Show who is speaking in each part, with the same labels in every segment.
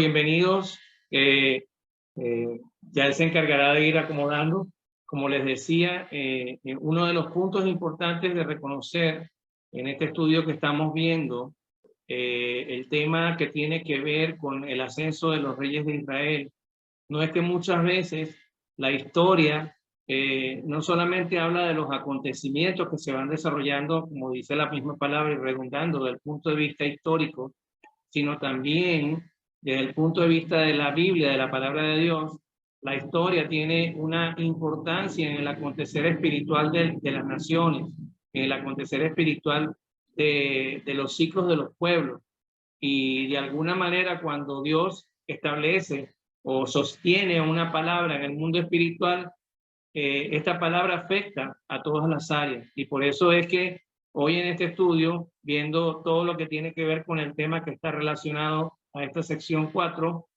Speaker 1: bienvenidos. Ya él se encargará de ir acomodando. Como les decía, uno de los puntos importantes de reconocer en este estudio que estamos viendo, el tema que tiene que ver con el ascenso de los reyes de Israel, no es que muchas veces la historia no solamente habla de los acontecimientos que se van desarrollando, como dice la misma palabra y redundando, desde el punto de vista histórico, sino también desde el punto de vista de la Biblia, de la palabra de Dios. La historia tiene una importancia en el acontecer espiritual de las naciones, en el acontecer espiritual de los ciclos de los pueblos. Y de alguna manera, cuando Dios establece o sostiene una palabra en el mundo espiritual, esta palabra afecta a todas las áreas. Y por eso es que hoy en este estudio, viendo todo lo que tiene que ver con el tema que está relacionado a esta sección 4,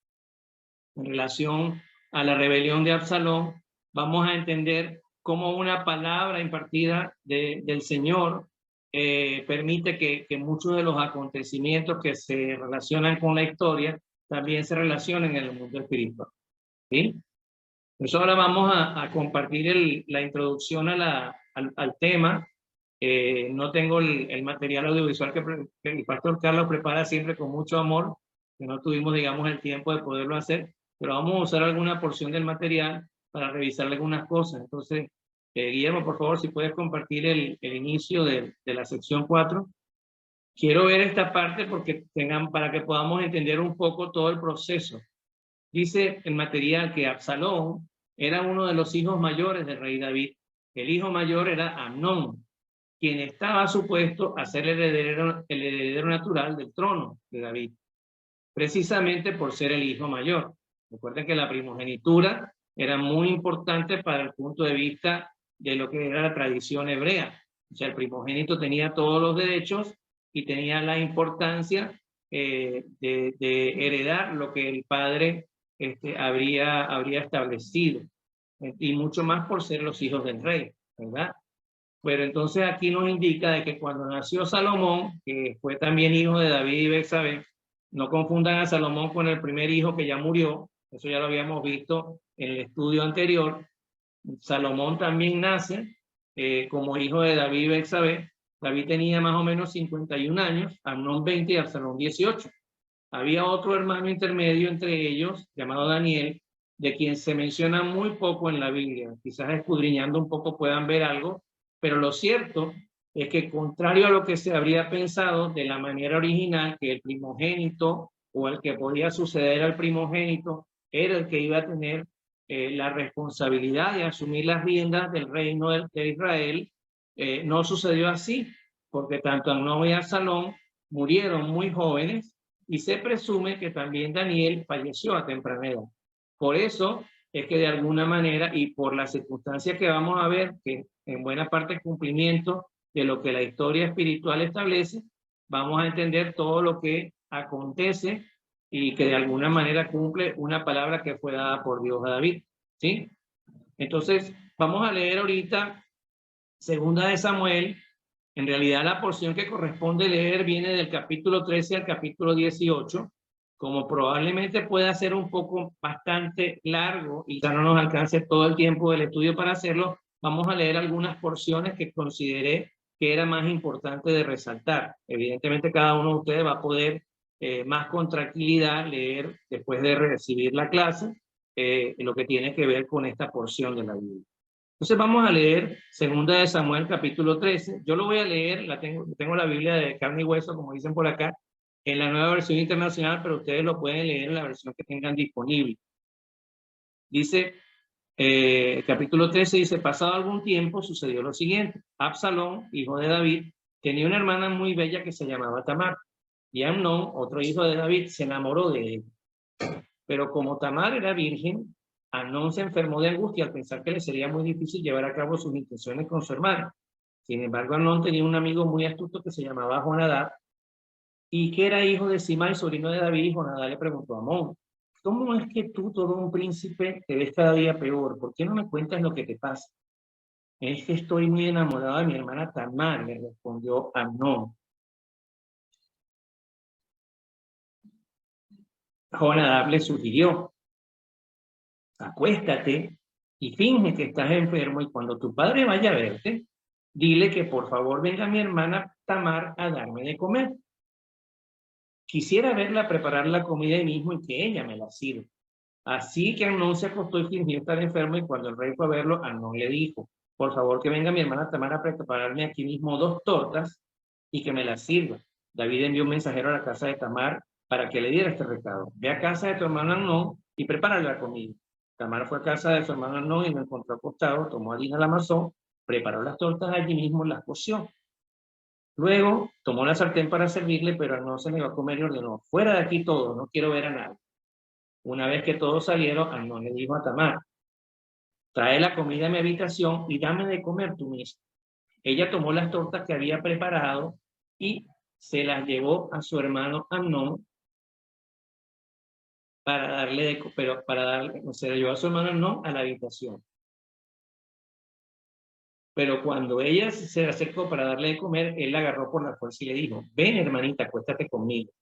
Speaker 1: en relación a la rebelión de Absalón, vamos a entender cómo una palabra impartida del Señor permite que muchos de los acontecimientos que se relacionan con la historia también se relacionen en el mundo espiritual. ¿Sí? Entonces ahora vamos a compartir la introducción al tema. No tengo el material audiovisual que el pastor Carlos prepara siempre con mucho amor, que no tuvimos, digamos, el tiempo de poderlo hacer, pero vamos a usar alguna porción del material para revisar algunas cosas. Entonces, Guillermo, por favor, si puedes compartir el inicio de la sección 4. Quiero ver esta parte para que podamos entender un poco todo el proceso. Dice el material que Absalón era uno de los hijos mayores del rey David. El hijo mayor era Amnón, quien estaba supuesto a ser el heredero natural del trono de David, precisamente por ser el hijo mayor. Recuerden que la primogenitura era muy importante para el punto de vista de lo que era la tradición hebrea. O sea, el primogénito tenía todos los derechos y tenía la importancia de heredar lo que el padre habría establecido, y mucho más por ser los hijos del rey, ¿verdad? Pero entonces aquí nos indica de que cuando nació Salomón, que fue también hijo de David y Betsabé, no confundan a Salomón con el primer hijo que ya murió, eso ya lo habíamos visto en el estudio anterior. Salomón también nace como hijo de David y Betsabé. David tenía más o menos 51 años, Amnón 20 y Absalón 18. Había otro hermano intermedio entre ellos, llamado Daniel, de quien se menciona muy poco en la Biblia. Quizás escudriñando un poco puedan ver algo, pero lo cierto es que, contrario a lo que se habría pensado de la manera original, que el primogénito o el que podía suceder al primogénito era el que iba a tener la responsabilidad de asumir las riendas del reino de Israel, no sucedió así, porque tanto Amnón y Absalón murieron muy jóvenes, y se presume que también Daniel falleció a temprana edad. Por eso es que de alguna manera, y por las circunstancias que vamos a ver, que en buena parte es cumplimiento de lo que la historia espiritual establece, vamos a entender todo lo que acontece y que de alguna manera cumple una palabra que fue dada por Dios a David. ¿Sí? Entonces, vamos a leer ahorita Segunda de Samuel. En realidad la porción que corresponde leer viene del capítulo 13 al capítulo 18. Como probablemente pueda ser un poco bastante largo y ya no nos alcance todo el tiempo del estudio para hacerlo, vamos a leer algunas porciones que consideré que era más importante de resaltar. Evidentemente cada uno de ustedes va a poder más con tranquilidad leer después de recibir la clase lo que tiene que ver con esta porción de la Biblia. Entonces vamos a leer Segunda de Samuel capítulo 13. Yo lo voy a leer, tengo la Biblia de carne y hueso, como dicen por acá, en la nueva versión internacional, pero ustedes lo pueden leer en la versión que tengan disponible. Dice, capítulo 13 dice: pasado algún tiempo sucedió lo siguiente. Absalón, hijo de David, tenía una hermana muy bella que se llamaba Tamar, y Amnón, otro hijo de David, se enamoró de él. Pero como Tamar era virgen, Amnón se enfermó de angustia al pensar que le sería muy difícil llevar a cabo sus intenciones con su hermana. Sin embargo, Amnón tenía un amigo muy astuto que se llamaba Jonadab, y que era hijo de Simei, sobrino de David. Y Jonadab le preguntó a Amnón: ¿cómo es que tú, todo un príncipe, te ves cada día peor? ¿Por qué no me cuentas lo que te pasa? Es que estoy muy enamorado de mi hermana Tamar, le respondió Amnón. Jonadab le sugirió: acuéstate y finge que estás enfermo, y cuando tu padre vaya a verte, dile que por favor venga mi hermana Tamar a darme de comer. Quisiera verla preparar la comida ahí mismo y que ella me la sirva. Así que Amnón se acostó y fingió estar enfermo, y cuando el rey fue a verlo, Amnón le dijo: por favor que venga mi hermana Tamar a prepararme aquí mismo 2 tortas y que me las sirva. David envió un mensajero a la casa de Tamar para que le diera este recado: ve a casa de tu hermano Amnón y prepárale la comida. Tamar fue a casa de su hermano Amnón y lo encontró acostado, tomó harina, la amasó, preparó las tortas allí mismo, las coció. Luego tomó la sartén para servirle, pero Amnón se negó a comer y ordenó: fuera de aquí todos, no quiero ver a nadie. Una vez que todos salieron, Amnón le dijo a Tamar: trae la comida a mi habitación y dame de comer tú mismo. Ella tomó las tortas que había preparado y se las llevó a su hermano Amnón para darle se la llevó a su hermano Amnón a la habitación. Pero cuando ella se acercó para darle de comer, él la agarró por la fuerza y le dijo: ven, hermanita, acuéstate conmigo.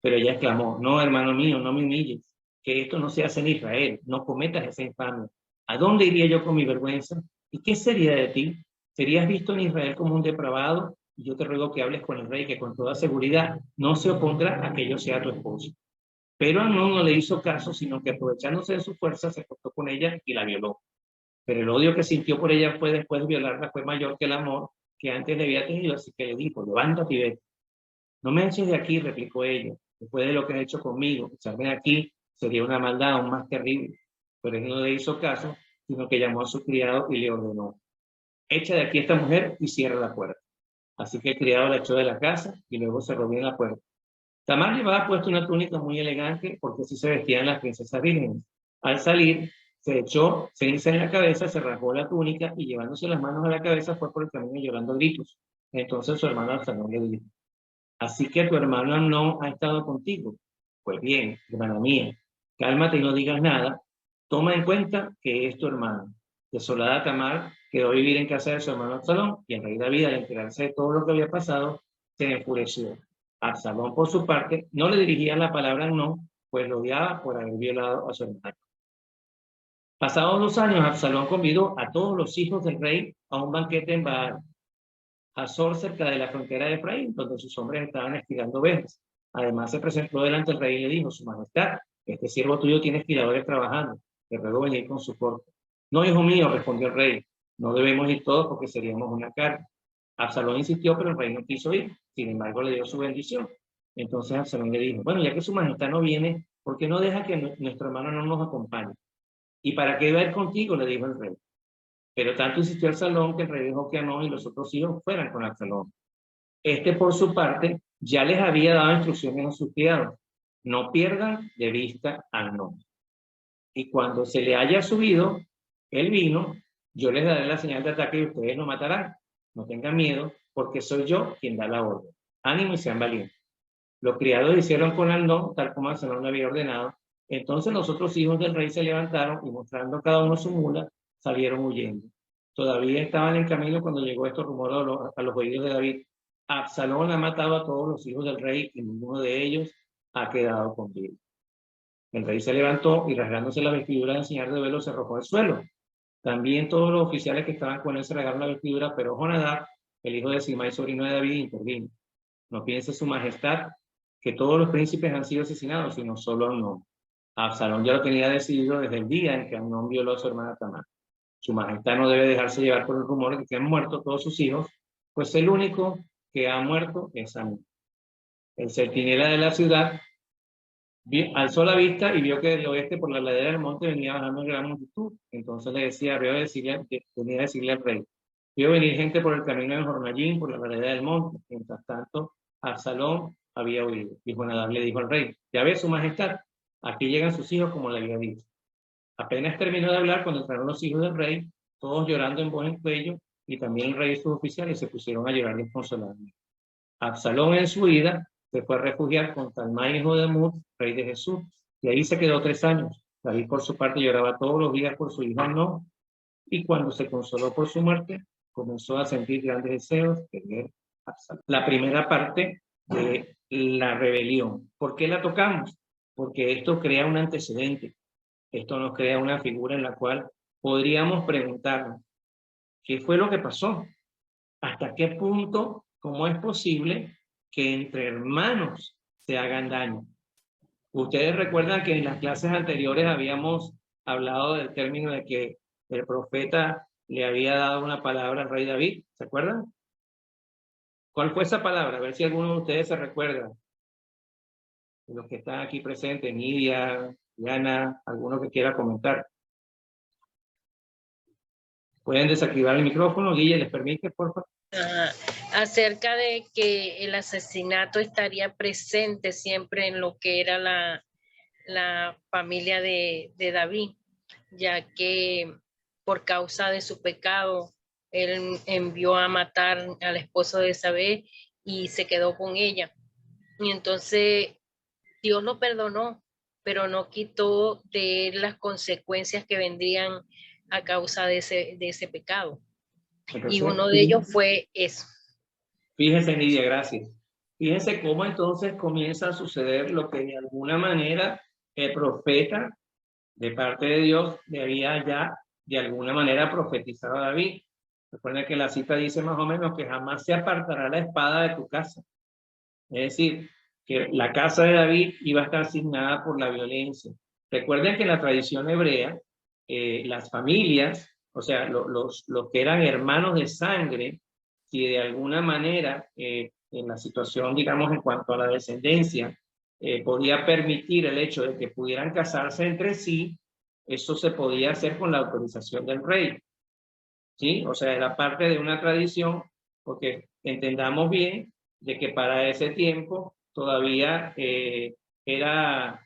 Speaker 1: Pero ella exclamó: no, hermano mío, no me humilles, que esto no se hace en Israel, no cometas esa infamia. ¿A dónde iría yo con mi vergüenza? ¿Y qué sería de ti? ¿Serías visto en Israel como un depravado? Y yo te ruego que hables con el rey, que con toda seguridad no se opondrá a que yo sea tu esposo. Pero Amnón no le hizo caso, sino que aprovechándose de su fuerza se acostó con ella y la violó. Pero el odio que sintió por ella fue después de violarla fue mayor que el amor que antes le había tenido, así que le dijo: levántate y vete. No me eches de aquí, replicó ella, después de lo que has hecho conmigo. Echarme de aquí sería una maldad aún más terrible. Pero él no le hizo caso, sino que llamó a su criado y le ordenó: echa de aquí a esta mujer y cierra la puerta. Así que el criado la echó de la casa y luego cerró bien la puerta. Tamar llevaba puesto una túnica muy elegante, porque así se vestían las princesas vírgenes. Al salir, se echó ceniza en la cabeza, se rasgó la túnica y llevándose las manos a la cabeza fue por el camino llorando a gritos. Entonces su hermano Absalón le dijo: así que tu hermano Amnón ha estado contigo. Pues bien, hermana mía, cálmate y no digas nada. Toma en cuenta que es tu hermano. Desolada Tamar quedó a vivir en casa de su hermano Absalón, y el rey David, al enterarse de todo lo que había pasado, se enfureció. Absalón, por su parte, no le dirigía la palabra no, pues lo odiaba por haber violado a su hermano. Pasados 2 años, Absalón convidó a todos los hijos del rey a un banquete en Baal Hazor, cerca de la frontera de Efraín, donde sus hombres estaban esquilando ovejas. Además se presentó delante del rey y le dijo: su majestad, este siervo tuyo tiene esquiladores trabajando, te ruego venir con su corte. No, hijo mío, respondió el rey, no debemos ir todos porque seríamos una carga. Absalón insistió, pero el rey no quiso ir. Sin embargo, le dio su bendición. Entonces Absalón le dijo: bueno, ya que su majestad no viene, ¿por qué no deja que nuestro hermano no nos acompañe? ¿Y para qué va a ir contigo?, le dijo el rey. Pero tanto insistió Absalón que el rey dejó que Amnón y los otros hijos fueran con Absalón. Este, por su parte, ya les había dado instrucciones a sus criados: no pierdan de vista a Amnón. Y cuando se le haya subido el vino, yo les daré la señal de ataque y ustedes lo matarán. No tengan miedo, porque soy yo quien da la orden. Ánimo y sean valientes. Los criados hicieron con Amnón tal como Absalón le había ordenado. Entonces los otros hijos del rey se levantaron y, mostrando cada uno su mula, salieron huyendo. Todavía estaban en camino cuando llegó estos rumores a los oídos de David: Absalón ha matado a todos los hijos del rey y ninguno de ellos ha quedado con vida. El rey se levantó y, rasgándose la vestidura en señal de duelo, se arrojó al suelo. También todos los oficiales que estaban con él se rasgaron la vestidura, pero Jonadab, el hijo de Simei, sobrino de David, intervino: no piense su majestad que todos los príncipes han sido asesinados, sino solo Amnón. Absalón ya lo tenía decidido desde el día en que Amnón violó a su hermana Tamar. Su majestad no debe dejarse llevar por el rumor de que han muerto todos sus hijos, pues el único que ha muerto es Amnón. El centinela de la ciudad alzó la vista y vio que del oeste, por la ladera del monte, venía bajando una gran multitud. Entonces le decía: venía a decirle al rey: vio venir gente por el camino de Jornayín, por la ladera del monte. Mientras tanto, Absalón había huido. Y Jonadab le dijo al rey: ya ve, su majestad, aquí llegan sus hijos como le había dicho. Apenas terminó de hablar cuando entraron los hijos del rey, todos llorando en voz en cuello, y también el rey y sus oficiales se pusieron a llorar desconsoladamente. Absalón, en su ida, se fue a refugiar con Talmai, hijo de Amud, rey de Jesús, y ahí se quedó 3 años. David, por su parte, lloraba todos los días por su hijo Amnón, y cuando se consoló por su muerte, comenzó a sentir grandes deseos de ver a Absalón. La primera parte de la rebelión. ¿Por qué la tocamos? porque esto crea un antecedente, esto nos crea una figura en la cual podríamos preguntarnos, ¿qué fue lo que pasó? ¿Hasta qué punto, cómo es posible que entre hermanos se hagan daño? Ustedes recuerdan que en las clases anteriores habíamos hablado del término de que el profeta le había dado una palabra al rey David, ¿se acuerdan? ¿Cuál fue esa palabra? A ver si alguno de ustedes se recuerda. Los que están aquí presentes, Nidia, Diana, alguno que quiera comentar. Pueden desactivar el micrófono, Guille, ¿les permite, por favor?
Speaker 2: Acerca de que el asesinato estaría presente siempre en lo que era la familia de David, ya que por causa de su pecado, él envió a matar al esposo de Isabel y se quedó con ella. Y entonces Dios lo perdonó, pero no quitó de él las consecuencias que vendrían a causa de ese pecado.
Speaker 1: Entonces,
Speaker 2: y uno de ellos fue eso.
Speaker 1: Fíjense, Nidia, gracias. Fíjense cómo entonces comienza a suceder lo que de alguna manera el profeta de parte de Dios le había ya de alguna manera profetizado a David. Recuerden que la cita dice más o menos que jamás se apartará la espada de tu casa. Es decir, que la casa de David iba a estar asignada por la violencia. Recuerden que en la tradición hebrea, las familias, o sea, los que eran hermanos de sangre, si de alguna manera en la situación, digamos, en cuanto a la descendencia, podía permitir el hecho de que pudieran casarse entre sí, eso se podía hacer con la autorización del rey. ¿Sí? O sea, era parte de una tradición, porque entendamos bien de que para ese tiempo todavía era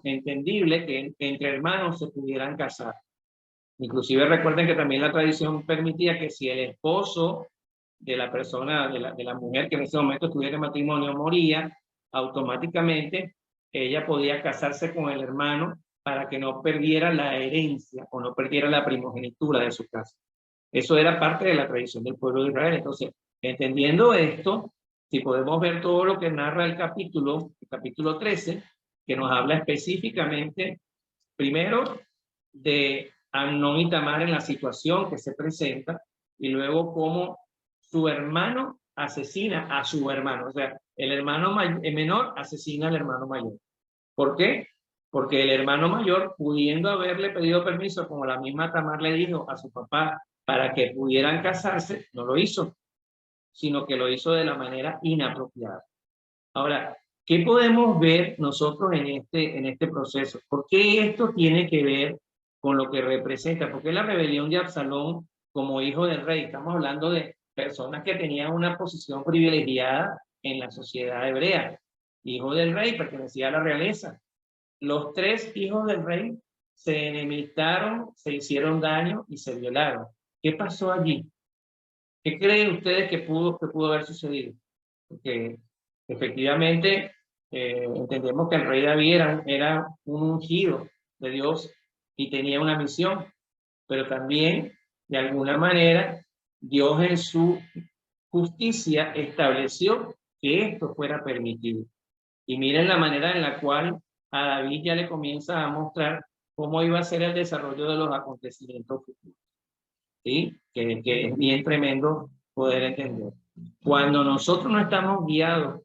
Speaker 1: entendible que entre hermanos se pudieran casar. Inclusive recuerden que también la tradición permitía que si el esposo de la persona, de la mujer que en ese momento estuviera en matrimonio moría, automáticamente ella podía casarse con el hermano para que no perdiera la herencia o no perdiera la primogenitura de su casa. Eso era parte de la tradición del pueblo de Israel. Entonces, entendiendo esto, si podemos ver todo lo que narra el capítulo 13, que nos habla específicamente, primero, de Amnón y Tamar en la situación que se presenta, y luego cómo su hermano asesina a su hermano. O sea, el hermano menor asesina al hermano mayor. ¿Por qué? Porque el hermano mayor, pudiendo haberle pedido permiso, como la misma Tamar le dijo a su papá, para que pudieran casarse, no lo hizo, sino que lo hizo de la manera inapropiada. Ahora, ¿qué podemos ver nosotros en este proceso? ¿Por qué esto tiene que ver con lo que representa? ¿Por qué la rebelión de Absalón como hijo del rey? Estamos hablando de personas que tenían una posición privilegiada en la sociedad hebrea. Hijo del rey, pertenecía a la realeza. Los tres hijos del rey se enemistaron, se hicieron daño y se violaron. ¿Qué pasó allí? ¿Qué creen ustedes que pudo haber sucedido? Porque efectivamente entendemos que el rey David era un ungido de Dios y tenía una misión, pero también de alguna manera Dios en su justicia estableció que esto fuera permitido. Y miren la manera en la cual a David ya le comienza a mostrar cómo iba a ser el desarrollo de los acontecimientos futuros. ¿Sí? Que es bien tremendo poder entender. Cuando nosotros no estamos guiados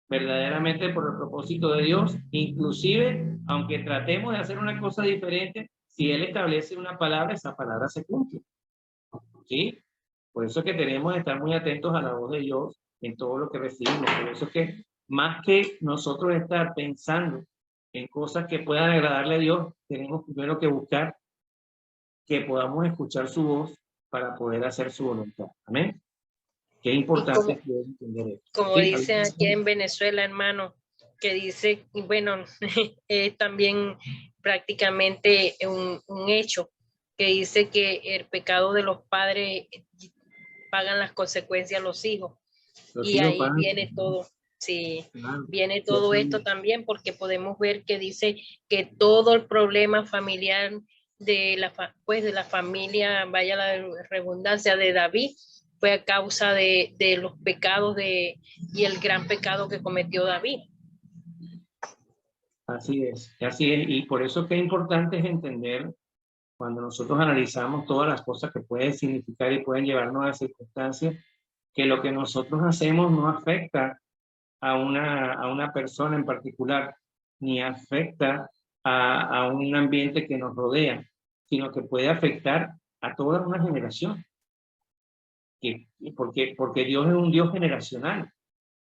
Speaker 1: verdaderamente por el propósito de Dios, inclusive aunque tratemos de hacer una cosa diferente, si Él establece una palabra, esa palabra se cumple. ¿Sí? Por eso es que tenemos que estar muy atentos a la voz de Dios en todo lo que recibimos. Por eso es que más que nosotros estar pensando en cosas que puedan agradarle a Dios, tenemos primero que buscar que podamos escuchar su voz para poder hacer su voluntad. Amén. Qué importante es poder entender esto.
Speaker 2: Como
Speaker 1: ¿Sí?
Speaker 2: dicen aquí en Venezuela, hermano, que dice, bueno, es también prácticamente un hecho, que dice que el pecado de los padres pagan las consecuencias los hijos.
Speaker 1: Los
Speaker 2: y
Speaker 1: hijos
Speaker 2: ahí
Speaker 1: pagan.
Speaker 2: viene todo. Sí,
Speaker 1: Claro.
Speaker 2: viene todo esto también, porque podemos ver que dice que todo el problema familiar de la familia, vaya la redundancia, de David, fue a causa de los pecados y el gran pecado que cometió David.
Speaker 1: así es. Y por eso que es importante es entender, cuando nosotros analizamos todas las cosas que pueden significar y pueden llevarnos a circunstancias, que lo que nosotros hacemos no afecta a una persona en particular, ni afecta a un ambiente que nos rodea, sino que puede afectar a toda una generación. Porque Dios es un Dios generacional.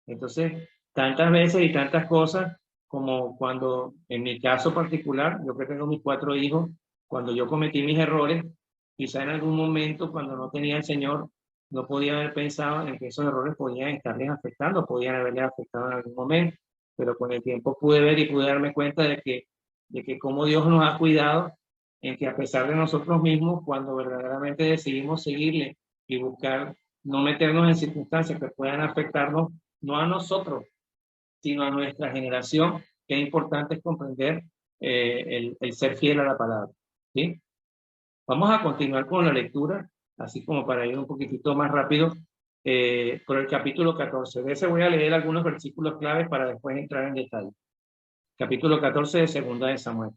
Speaker 1: Entonces, tantas veces y tantas cosas, como cuando, en mi caso particular, yo que tengo mis 4 hijos, cuando yo cometí mis errores, quizá en algún momento, cuando no tenía el Señor, no podía haber pensado en que esos errores podían estarles afectando, podían haberles afectado en algún momento, pero con el tiempo pude ver y pude darme cuenta de que cómo Dios nos ha cuidado, en que a pesar de nosotros mismos, cuando verdaderamente decidimos seguirle y buscar no meternos en circunstancias que puedan afectarnos, no a nosotros, sino a nuestra generación, que es importante comprender el ser fiel a la palabra. ¿Sí? Vamos a continuar con la lectura, así como para ir un poquitito más rápido, por el capítulo 14. De ese voy a leer algunos versículos claves para después entrar en detalle. Capítulo 14 de Segunda de Samuel.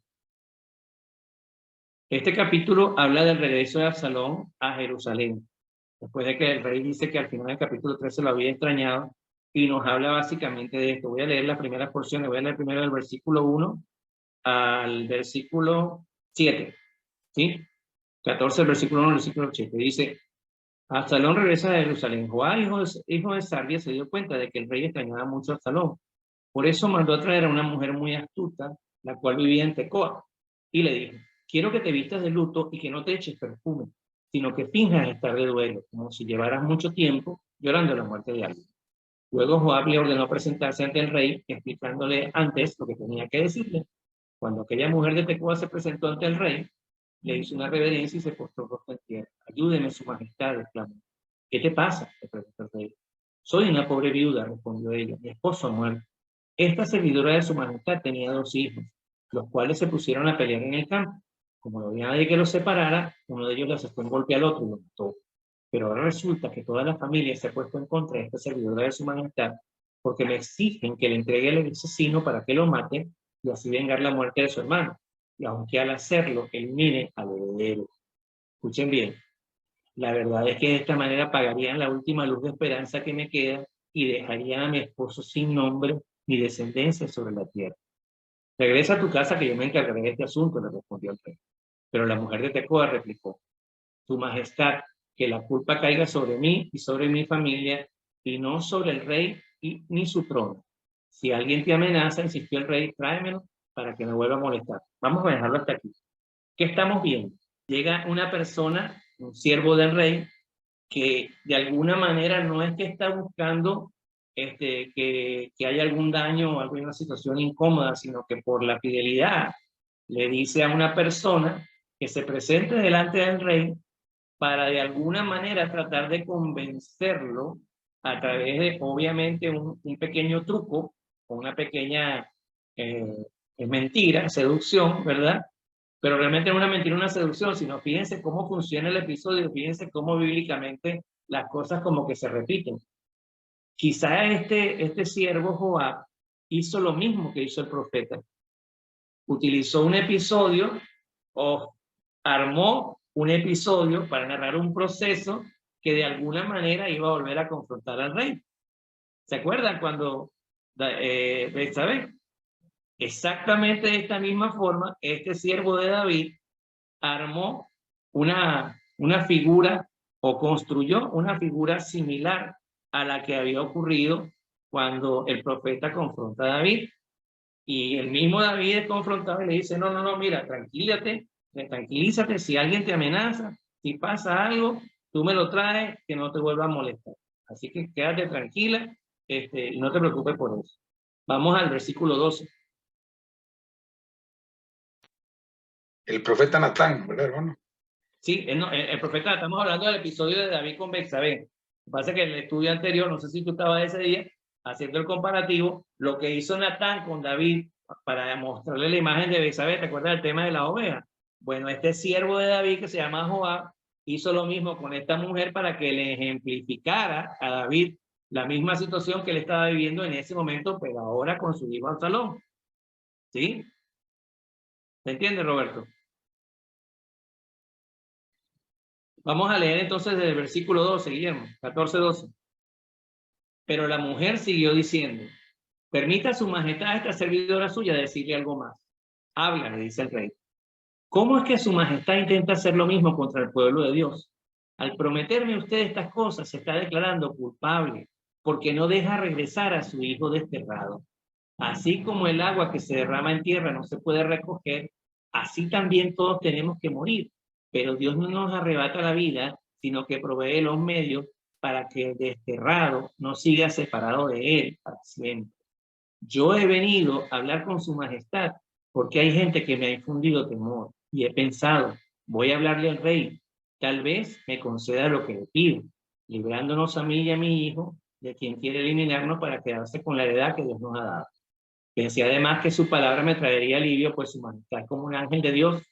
Speaker 1: Este capítulo habla del regreso de Absalón a Jerusalén, después de que el rey dice que al final del capítulo 13 lo había extrañado, y nos habla básicamente de esto. Voy a leer las primeras porciones, voy a leer primero del versículo 1 al versículo 7, ¿sí? 14, el versículo 1 al versículo 7. Dice: Absalón regresa de Jerusalén. Joab, hijo de Sarvia, se dio cuenta de que el rey extrañaba mucho a Absalón. Por eso mandó a traer a una mujer muy astuta, la cual vivía en Tecoa, y le dijo: quiero que te vistas de luto y que no te eches perfume, sino que finjas estar de duelo, como si llevaras mucho tiempo llorando la muerte de alguien. Luego Joab le ordenó presentarse ante el rey, explicándole antes lo que tenía que decirle. Cuando aquella mujer de Tecoa se presentó ante el rey, le hizo una reverencia y se postró rostro en tierra. Ayúdeme, su majestad, exclamó. ¿Qué te pasa?, le preguntó el rey. Soy una pobre viuda, respondió ella. Mi esposo ha muerto. Esta servidora de su majestad tenía 2 hijos, los cuales se pusieron a pelear en el campo. Como no había nadie que los separara, uno de ellos le asestó un golpe al otro y lo mató. Pero ahora resulta que toda la familia se ha puesto en contra de esta servidora de su majestad, porque le exigen que le entregue al asesino para que lo mate y así vengar la muerte de su hermano. Y aunque al hacerlo elimine al heredero. Escuchen bien, la verdad es que de esta manera pagarían la última luz de esperanza que me queda y dejarían a mi esposo sin nombre ni descendencia sobre la tierra. Regresa a tu casa que yo me encargaré de este asunto, le respondió el rey. Pero la mujer de Tecoa replicó: tu majestad, que la culpa caiga sobre mí y sobre mi familia, y no sobre el rey ni su trono. Si alguien te amenaza, insistió el rey, tráemelo para que me vuelva a molestar. Vamos a dejarlo hasta aquí. ¿Qué estamos viendo? Llega una persona, un siervo del rey, que de alguna manera no es que está buscando que haya algún daño o alguna situación incómoda, sino que por la fidelidad le dice a una persona que se presente delante del rey para de alguna manera tratar de convencerlo a través de, obviamente, un pequeño truco o una pequeña mentira, seducción, ¿verdad? Pero realmente no una mentira, una seducción, sino fíjense cómo funciona el episodio, fíjense cómo bíblicamente las cosas como que se repiten. Quizá este siervo Joab hizo lo mismo que hizo el profeta. Utilizó un episodio o armó un episodio para narrar un proceso que de alguna manera iba a volver a confrontar al rey. ¿Se acuerdan cuando Betsabé? Exactamente de esta misma forma, este siervo de David armó una figura o construyó una figura similar a la que había ocurrido cuando el profeta confronta a David. Y el mismo David es confrontado y le dice: no, no, no, mira, tranquilízate, si alguien te amenaza, si pasa algo, tú me lo traes, que no te vuelva a molestar. Así que quédate tranquila y no te preocupes por eso. Vamos al versículo 12.
Speaker 3: El profeta Natán, ¿verdad, hermano?
Speaker 1: Sí, el profeta, estamos hablando del episodio de David con Betsabé. Lo que pasa es que en el estudio anterior, no sé si tú estabas ese día, haciendo el comparativo, lo que hizo Natán con David para mostrarle la imagen de Betsabé. ¿Te acuerdas del tema de la oveja? Bueno, este siervo de David, que se llama Joab, hizo lo mismo con esta mujer para que le ejemplificara a David la misma situación que él estaba viviendo en ese momento, pero ahora con su hijo Absalón. ¿Sí? ¿Se entiende, Roberto? Vamos a leer entonces desde el versículo 12, Guillermo, 14-12. Pero la mujer siguió diciendo, permita a su majestad, esta servidora suya, decirle algo más. Habla, le dice el rey. ¿Cómo es que su majestad intenta hacer lo mismo contra el pueblo de Dios? Al prometerme usted estas cosas, se está declarando culpable, porque no deja regresar a su hijo desterrado. Así como el agua que se derrama en tierra no se puede recoger, así también todos tenemos que morir. Pero Dios no nos arrebata la vida, sino que provee los medios para que el desterrado no siga separado de él para siempre. Yo he venido a hablar con su majestad porque hay gente que me ha infundido temor y he pensado, voy a hablarle al rey, tal vez me conceda lo que le pido, librándonos a mí y a mi hijo de quien quiere eliminarnos para quedarse con la heredad que Dios nos ha dado. Pensé además que su palabra me traería alivio, pues su majestad es como un ángel de Dios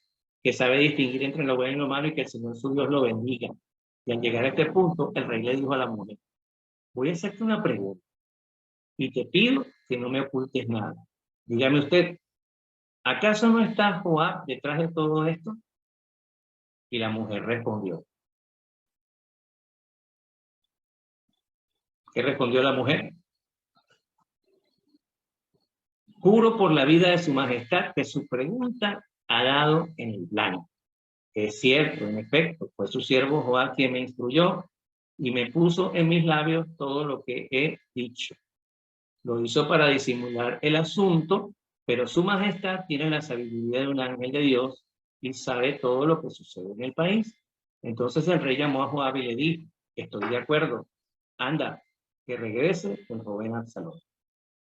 Speaker 1: que sabe distinguir entre lo bueno y lo malo y que el Señor su Dios lo bendiga. Y al llegar a este punto, el rey le dijo a la mujer, voy a hacerte una pregunta y te pido que no me ocultes nada. Dígame usted, ¿acaso no está Joab detrás de todo esto? Y la mujer respondió. ¿Qué respondió la mujer? Juro por la vida de su majestad que su pregunta ha dado en el blanco. Es cierto, en efecto, fue su siervo Joab quien me instruyó y me puso en mis labios todo lo que he dicho. Lo hizo para disimular el asunto, pero su majestad tiene la sabiduría de un ángel de Dios y sabe todo lo que sucede en el país. Entonces el rey llamó a Joab y le dijo, estoy de acuerdo, anda, que regrese el joven Absalón.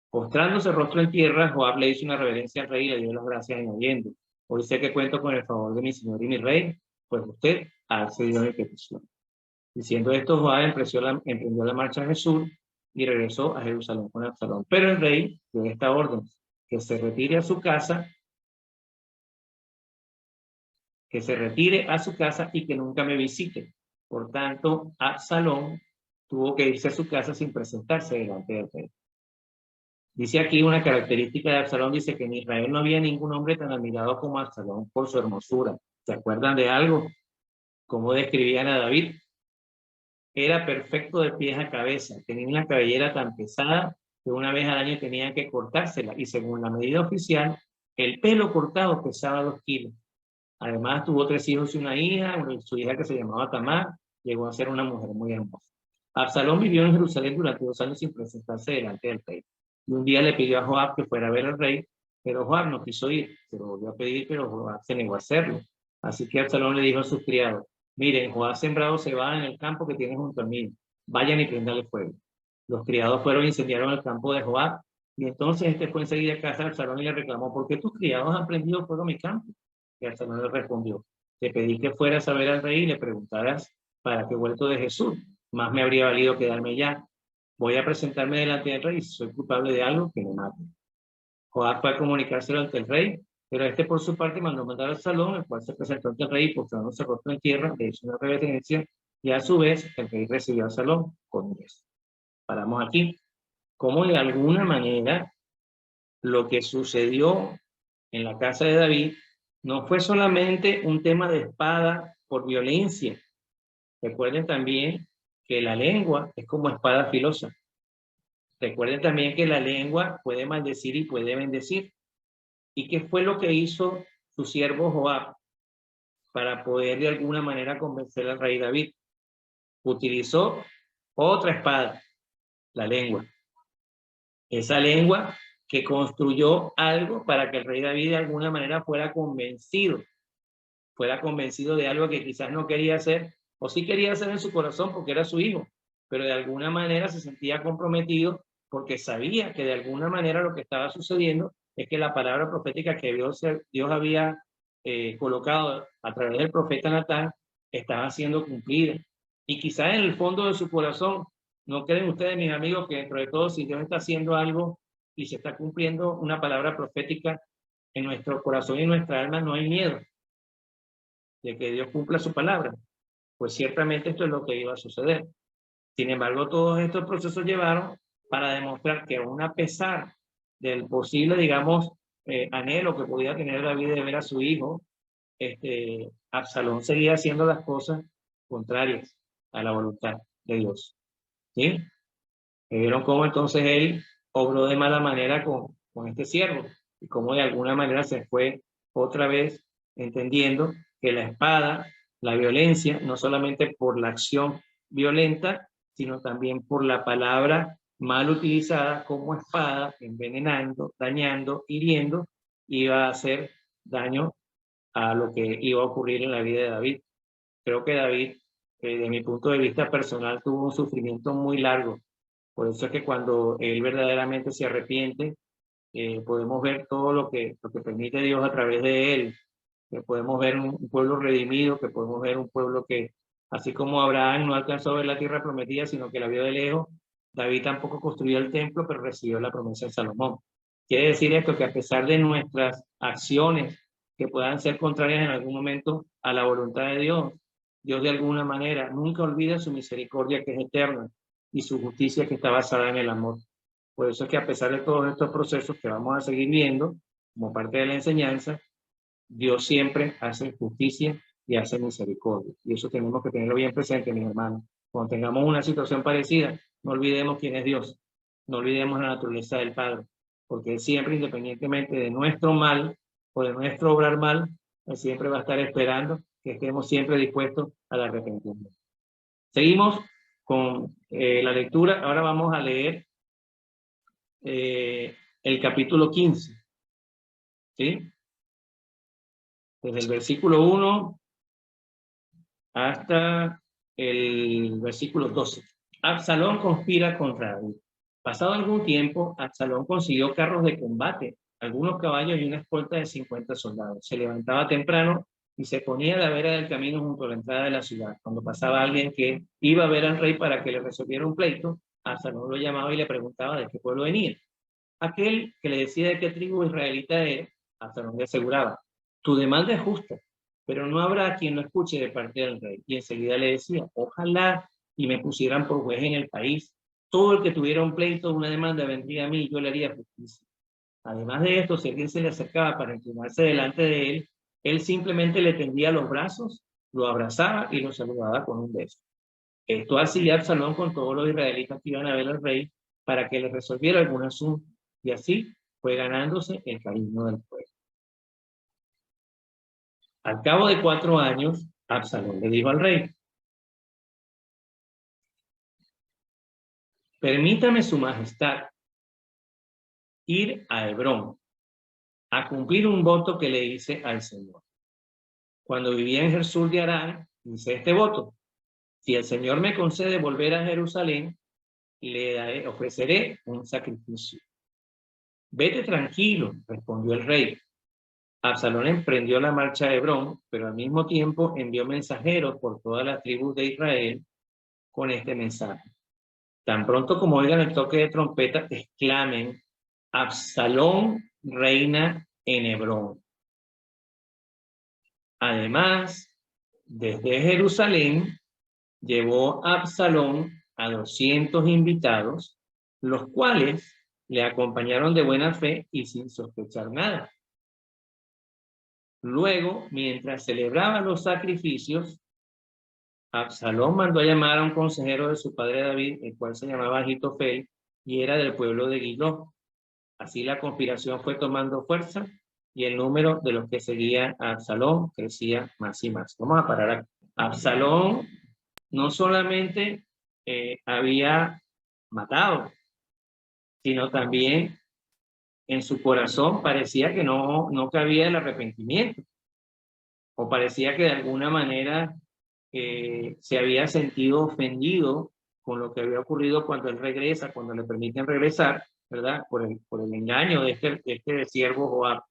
Speaker 1: Postrándose rostro en tierra, Joab le hizo una reverencia al rey y le dio las gracias añadiendo, hoy sé que cuento con el favor de mi señor y mi rey, pues usted ha accedido a mi petición. Diciendo esto, Joab emprendió la marcha en el sur y regresó a Jerusalén con Absalón. Pero el rey dio esta orden, que se retire a su casa, y que nunca me visite. Por tanto, Absalón tuvo que irse a su casa sin presentarse delante del rey. Dice aquí una característica de Absalón, dice que en Israel no había ningún hombre tan admirado como Absalón por su hermosura. ¿Se acuerdan de algo? ¿Cómo describían a David? Era perfecto de pies a cabeza, tenía una cabellera tan pesada que una vez al año tenían que cortársela y según la medida oficial, el pelo cortado pesaba 2 kilos. Además tuvo 3 hijos y una hija, su hija que se llamaba Tamar, llegó a ser una mujer muy hermosa. Absalón vivió en Jerusalén durante 2 años sin presentarse delante del rey. Y un día le pidió a Joab que fuera a ver al rey, pero Joab no quiso ir. Se lo volvió a pedir, pero Joab se negó a hacerlo. Así que Absalón le dijo a sus criados, miren, Joab sembrado cebada en el campo que tiene junto al mío. Vayan y prendanle fuego. Los criados fueron e incendiaron el campo de Joab. Y entonces este fue enseguida a casa de Absalón y le reclamó, ¿por qué tus criados han prendido fuego a mi campo? Y Absalón le respondió, te pedí que fueras a ver al rey y le preguntaras para qué vuelto de Jesús. Más me habría valido quedarme ya. Voy a presentarme delante del rey y si soy culpable de algo, que me mate. Joab fue a comunicárselo ante el rey, pero este por su parte mandó matar a Absalón, el cual se presentó ante el rey y postrándose rostro en tierra, le hizo una reverencia y a su vez el rey recibió a Absalón con un beso. Paramos aquí. Como de alguna manera lo que sucedió en la casa de David no fue solamente un tema de espada por violencia. Recuerden también que la lengua es como espada filosa. Recuerden también que la lengua puede maldecir y puede bendecir. ¿Y qué fue lo que hizo su siervo Joab para poder de alguna manera convencer al rey David? Utilizó otra espada, la lengua. Esa lengua que construyó algo para que el rey David de alguna manera fuera convencido de algo que quizás no quería hacer, o sí quería hacer en su corazón porque era su hijo, pero de alguna manera se sentía comprometido porque sabía que de alguna manera lo que estaba sucediendo es que la palabra profética que Dios había colocado a través del profeta Natán estaba siendo cumplida. Y quizás en el fondo de su corazón, ¿no creen ustedes, mis amigos, que dentro de todo, si Dios está haciendo algo y se está cumpliendo una palabra profética en nuestro corazón y en nuestra alma, no hay miedo de que Dios cumpla su palabra? Pues ciertamente esto es lo que iba a suceder. Sin embargo, todos estos procesos llevaron para demostrar que aún a pesar del posible, digamos, anhelo que podía tener David de ver a su hijo, Absalón seguía haciendo las cosas contrarias a la voluntad de Dios. ¿Sí? Vieron cómo entonces él obró de mala manera con este siervo y cómo de alguna manera se fue otra vez entendiendo que la espada, la violencia, no solamente por la acción violenta, sino también por la palabra mal utilizada como espada, envenenando, dañando, hiriendo, iba a hacer daño a lo que iba a ocurrir en la vida de David. Creo que David, de mi punto de vista personal, tuvo un sufrimiento muy largo. Por eso es que cuando él verdaderamente se arrepiente, podemos ver todo lo que permite Dios a través de él, que podemos ver un pueblo redimido, que podemos ver un pueblo que, así como Abraham no alcanzó a ver la tierra prometida, sino que la vio de lejos, David tampoco construyó el templo, pero recibió la promesa de Salomón. Quiere decir esto, que a pesar de nuestras acciones que puedan ser contrarias en algún momento a la voluntad de Dios, Dios de alguna manera nunca olvida su misericordia que es eterna y su justicia que está basada en el amor. Por eso es que a pesar de todos estos procesos que vamos a seguir viendo, como parte de la enseñanza, Dios siempre hace justicia y hace misericordia. Y eso tenemos que tenerlo bien presente, mis hermanos. Cuando tengamos una situación parecida, no olvidemos quién es Dios. No olvidemos la naturaleza del Padre. Porque Él siempre, independientemente de nuestro mal o de nuestro obrar mal, Él siempre va a estar esperando que estemos siempre dispuestos al arrepentimiento. Seguimos con la lectura. Ahora vamos a leer el capítulo 15. ¿Sí? Desde el versículo 1 hasta el versículo 12. Absalón conspira contra David. Pasado algún tiempo, Absalón consiguió carros de combate, algunos caballos y una escolta de 50 soldados. Se levantaba temprano y se ponía a la vera del camino junto a la entrada de la ciudad. Cuando pasaba alguien que iba a ver al rey para que le resolviera un pleito, Absalón lo llamaba y le preguntaba de qué pueblo venía. Aquel que le decía de qué tribu israelita era, Absalón le aseguraba: tu demanda es justa, pero no habrá quien lo escuche de parte del rey. Y enseguida le decía: ojalá y me pusieran por juez en el país. Todo el que tuviera un pleito o una demanda vendría a mí y yo le haría justicia. Además de esto, si alguien se le acercaba para inclinarse delante de él, él simplemente le tendía los brazos, lo abrazaba y lo saludaba con un beso. Esto hacía Absalón con todos los israelitas que iban a ver al rey para que le resolviera algún asunto. Y así fue ganándose el cariño del pueblo. Al cabo de 4 años, Absalón le dijo al rey: permítame su majestad ir a Hebrón a cumplir un voto que le hice al Señor. Cuando vivía en Gersur de Aram, hice este voto: si el Señor me concede volver a Jerusalén, le ofreceré un sacrificio. Vete tranquilo, respondió el rey. Absalón emprendió la marcha a Hebrón, pero al mismo tiempo envió mensajeros por todas las tribus de Israel con este mensaje: tan pronto como oigan el toque de trompeta, exclamen: Absalón reina en Hebrón. Además, desde Jerusalén llevó Absalón a 200 invitados, los cuales le acompañaron de buena fe y sin sospechar nada. Luego, mientras celebraban los sacrificios, Absalón mandó a llamar a un consejero de su padre David, el cual se llamaba Ahitofel, y era del pueblo de Gilo. Así la conspiración fue tomando fuerza y el número de los que seguían a Absalón crecía más y más. Vamos a parar aquí. Absalón no solamente había matado, sino también en su corazón parecía que no cabía el arrepentimiento, o parecía que de alguna manera se había sentido ofendido con lo que había ocurrido cuando él regresa, cuando le permiten regresar, ¿verdad? Por el engaño de este siervo Joab,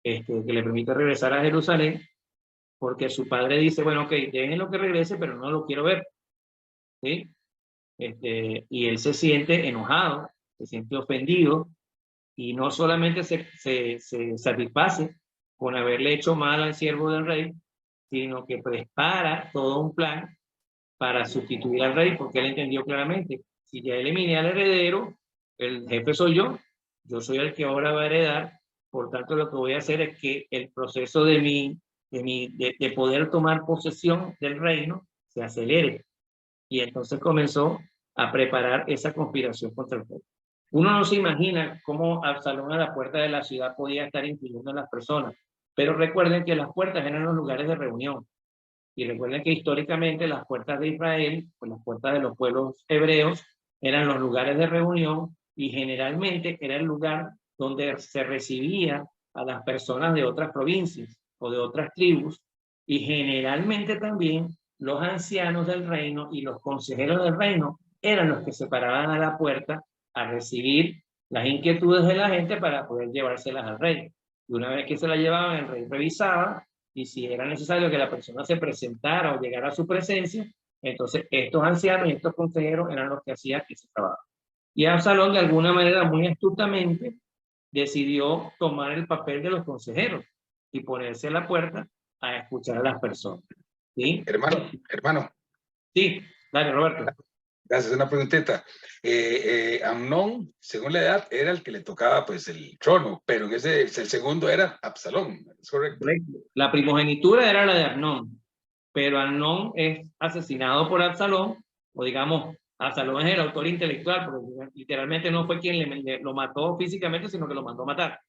Speaker 1: que le permite regresar a Jerusalén, porque su padre dice: bueno, ok, déjenlo que regrese, pero no lo quiero ver, ¿sí? Y él se siente enojado, se siente ofendido, y no solamente se satisface con haberle hecho mal al siervo del rey, sino que prepara todo un plan para sustituir al rey, porque él entendió claramente: si ya eliminé al heredero, el jefe soy yo soy el que ahora va a heredar, por tanto lo que voy a hacer es que el proceso de poder tomar posesión del reino se acelere. Y entonces comenzó a preparar esa conspiración contra el rey. Uno no se imagina cómo Absalón a la puerta de la ciudad podía estar incluyendo a las personas, pero recuerden que las puertas eran los lugares de reunión. Y recuerden que históricamente las puertas de Israel, pues las puertas de los pueblos hebreos, eran los lugares de reunión y generalmente era el lugar donde se recibía a las personas de otras provincias o de otras tribus, y generalmente también los ancianos del reino y los consejeros del reino eran los que se paraban a la puerta a recibir las inquietudes de la gente para poder llevárselas al rey. Y una vez que se las llevaban, el rey revisaba, y si era necesario que la persona se presentara o llegara a su presencia, entonces estos ancianos y estos consejeros eran los que hacían ese trabajo. Y Absalón, de alguna manera muy astutamente, decidió tomar el papel de los consejeros y ponerse a la puerta a escuchar a las personas. ¿Sí?
Speaker 3: Hermano.
Speaker 1: Sí, dale, Roberto.
Speaker 3: Gracias, una preguntita. Amnón, según la edad, era el que le tocaba pues el trono, pero en el segundo era Absalón, ¿es correcto?
Speaker 1: La primogenitura era la de Amnón, pero Amnón es asesinado por Absalón, o digamos, Absalón es el autor intelectual, porque literalmente no fue quien lo mató físicamente, sino que lo mandó a matar.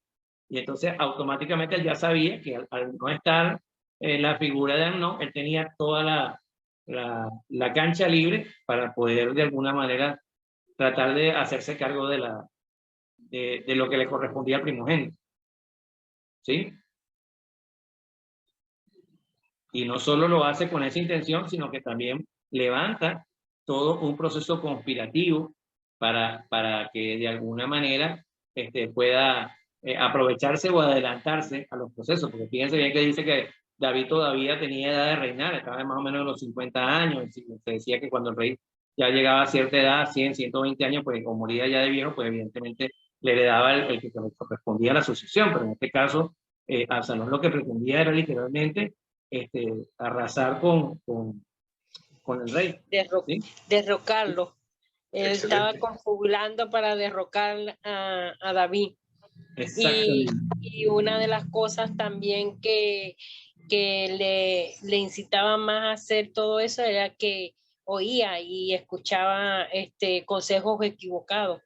Speaker 1: Y entonces automáticamente él ya sabía que al no estar la figura de Amnón, él tenía toda la cancha libre para poder de alguna manera tratar de hacerse cargo de lo que le correspondía al primogénito. ¿Sí? Y no solo lo hace con esa intención, sino que también levanta todo un proceso conspirativo para que de alguna manera pueda aprovecharse o adelantarse a los procesos. Porque fíjense bien que dice que David todavía tenía edad de reinar, estaba más o menos en los 50 años. Se decía que cuando el rey ya llegaba a cierta edad, 100, 120 años, pues o moría ya de viejo, pues evidentemente le heredaba el que correspondía a la sucesión. Pero en este caso, Absalón lo que pretendía era literalmente arrasar con el rey.
Speaker 2: ¿Sí? Derrocarlo. Él estaba confabulando para derrocar a David. Y una de las cosas también que le incitaba más a hacer todo eso era que oía y escuchaba consejos equivocados.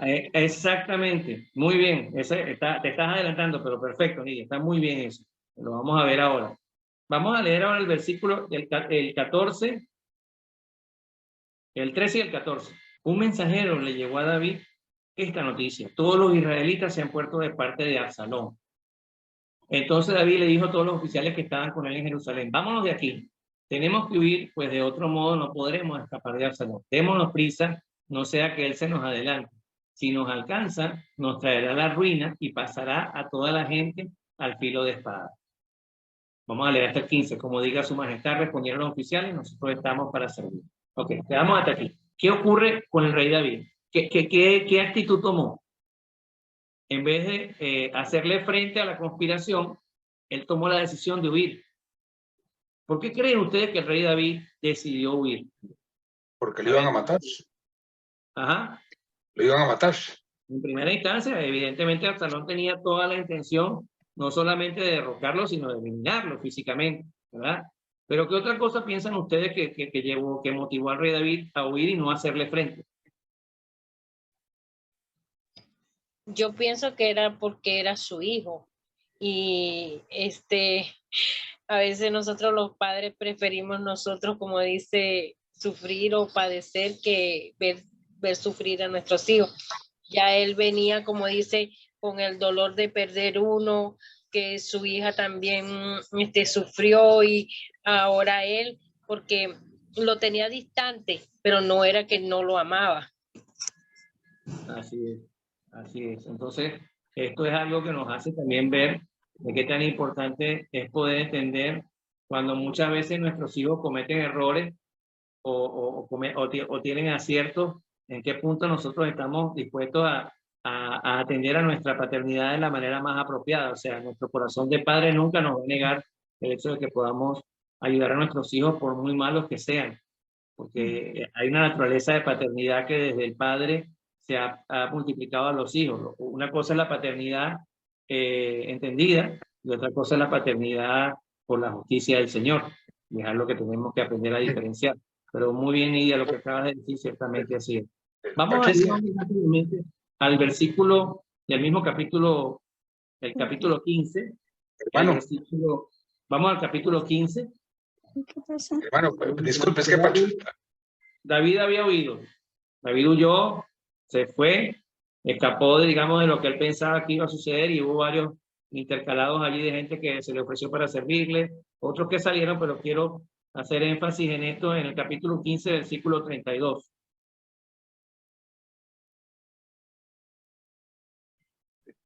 Speaker 1: Exactamente, muy bien, te estás adelantando, pero perfecto, Nidia, está muy bien eso, lo vamos a ver ahora. Vamos a leer ahora el versículo, el 14, el 13 y el 14. Un mensajero le llegó a David esta noticia: todos los israelitas se han puesto de parte de Absalón. Entonces David le dijo a todos los oficiales que estaban con él en Jerusalén: vámonos de aquí, tenemos que huir, pues de otro modo no podremos escapar de Absalón. Démonos prisa, no sea que él se nos adelante. Si nos alcanza, nos traerá la ruina y pasará a toda la gente al filo de espada. Vamos a leer hasta el 15. Como diga su majestad, respondieron los oficiales: nosotros estamos para servir. Ok, quedamos hasta aquí. ¿Qué ocurre con el rey David? ¿Qué actitud tomó? En vez de hacerle frente a la conspiración, él tomó la decisión de huir. ¿Por qué creen ustedes que el rey David decidió huir?
Speaker 3: Porque lo iban a matar.
Speaker 1: Ajá.
Speaker 3: Lo iban a matar.
Speaker 1: En primera instancia, evidentemente Absalón tenía toda la intención, no solamente de derrocarlo, sino de eliminarlo físicamente, ¿verdad? Pero ¿qué otra cosa piensan ustedes que motivó al rey David a huir y no hacerle frente?
Speaker 2: Yo pienso que era porque era su hijo. Y a veces nosotros los padres preferimos nosotros, como dice, sufrir o padecer que ver sufrir a nuestros hijos. Ya él venía, como dice, con el dolor de perder uno, que su hija también sufrió, y ahora él, porque lo tenía distante, pero no era que no lo amaba.
Speaker 1: Así es, así es. Entonces, esto es algo que nos hace también ver de qué tan importante es poder entender cuando muchas veces nuestros hijos cometen errores o tienen aciertos, en qué punto nosotros estamos dispuestos a atender a nuestra paternidad de la manera más apropiada. O sea, nuestro corazón de padre nunca nos va a negar el hecho de que podamos ayudar a nuestros hijos por muy malos que sean, porque hay una naturaleza de paternidad que desde el padre ha multiplicado a los hijos. Una cosa es la paternidad entendida y otra cosa es la paternidad por la justicia del Señor. Y es algo que tenemos que aprender a diferenciar. Pero muy bien, Nidia, lo que acabas de decir, ciertamente así es. Vamos a ir rápidamente al versículo del mismo capítulo, el capítulo 15.
Speaker 3: Hermano,
Speaker 1: vamos al capítulo 15.
Speaker 4: ¿Qué pasa?
Speaker 3: Hermano, disculpe, es que
Speaker 1: David había huido. David huyó, se fue, escapó, digamos, de lo que él pensaba que iba a suceder, y hubo varios intercalados allí de gente que se le ofreció para servirle, otros que salieron, pero quiero hacer énfasis en esto en el capítulo 15, versículo 32.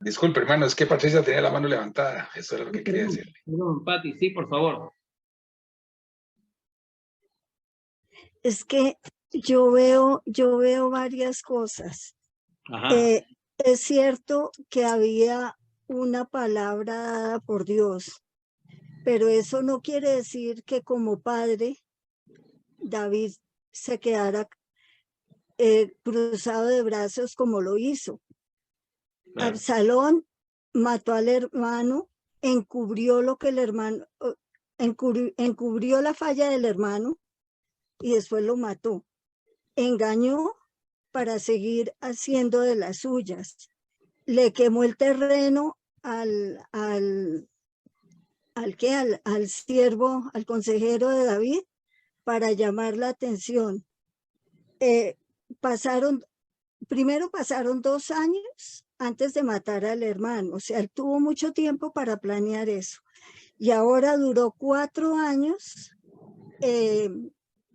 Speaker 3: Disculpe, hermano, es que Patricia tenía la mano levantada. Eso era lo que quería decirle.
Speaker 1: Perdón, Pati, sí, por favor.
Speaker 4: Es que yo veo varias cosas. Es cierto que había una palabra dada por Dios, pero eso no quiere decir que como padre David se quedara cruzado de brazos como lo hizo. Claro. Absalón mató al hermano, encubrió lo que el hermano, encubrió la falla del hermano y después lo mató. Engañó para seguir haciendo de las suyas. Le quemó el terreno al siervo, al consejero de David, para llamar la atención. Primero pasaron 2 años antes de matar al hermano, o sea, él tuvo mucho tiempo para planear eso. Y ahora duró 4 años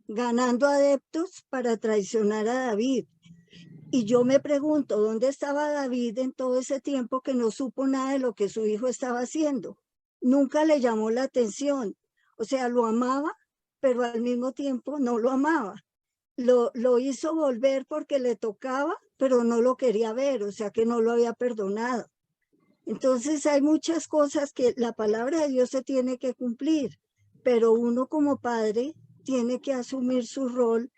Speaker 4: ganando adeptos para traicionar a David. Y yo me pregunto, ¿dónde estaba David en todo ese tiempo que no supo nada de lo que su hijo estaba haciendo? Nunca le llamó la atención. O sea, lo amaba, pero al mismo tiempo no lo amaba. Lo hizo volver porque le tocaba, pero no lo quería ver, o sea que no lo había perdonado. Entonces hay muchas cosas que la palabra de Dios se tiene que cumplir, pero uno como padre tiene que asumir su rol,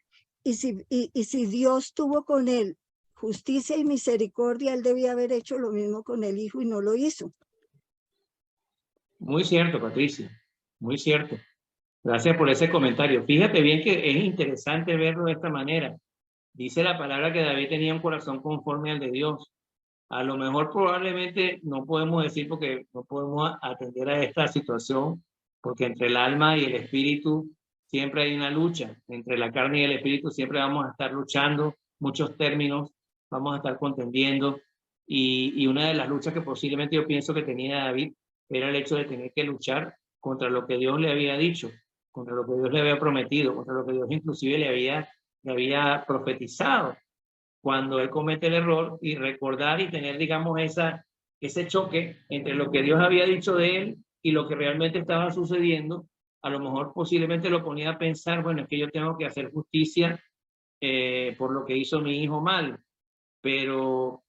Speaker 4: y si Dios tuvo con él justicia y misericordia, él debía haber hecho lo mismo con el hijo y no lo hizo.
Speaker 1: Muy cierto, Patricia, muy cierto. Gracias por ese comentario. Fíjate bien que es interesante verlo de esta manera. Dice la palabra que David tenía un corazón conforme al de Dios. A lo mejor probablemente no podemos decir, porque no podemos atender a esta situación, porque entre el alma y el espíritu siempre hay una lucha. Entre la carne y el espíritu siempre vamos a estar luchando, muchos términos, vamos a estar contendiendo. Y una de las luchas que posiblemente yo pienso que tenía David era el hecho de tener que luchar contra lo que Dios le había dicho, contra lo que Dios le había prometido, contra lo que Dios inclusive le había profetizado cuando él comete el error, y recordar y tener, digamos, ese choque entre lo que Dios había dicho de él y lo que realmente estaba sucediendo. A lo mejor posiblemente lo ponía a pensar, bueno, es que yo tengo que hacer justicia por lo que hizo mi hijo mal, pero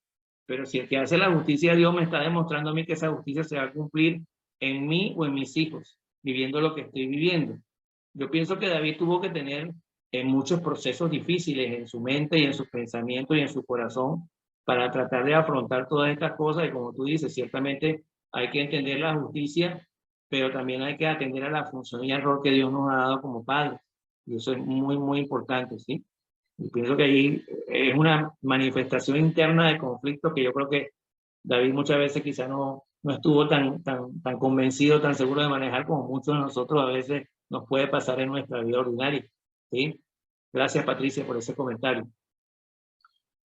Speaker 1: si el que hace la justicia de Dios me está demostrando a mí que esa justicia se va a cumplir en mí o en mis hijos, viviendo lo que estoy viviendo. Yo pienso que David tuvo que tener muchos procesos difíciles en su mente y en sus pensamientos y en su corazón para tratar de afrontar todas estas cosas. Y como tú dices, ciertamente hay que entender la justicia, pero también hay que atender a la función y al rol que Dios nos ha dado como padres. Y eso es muy, muy importante, ¿sí? Y pienso que ahí es una manifestación interna de conflicto que yo creo que David muchas veces quizá no estuvo tan convencido, tan seguro de manejar, como muchos de nosotros a veces nos puede pasar en nuestra vida ordinaria, ¿sí? Gracias, Patricia, por ese comentario.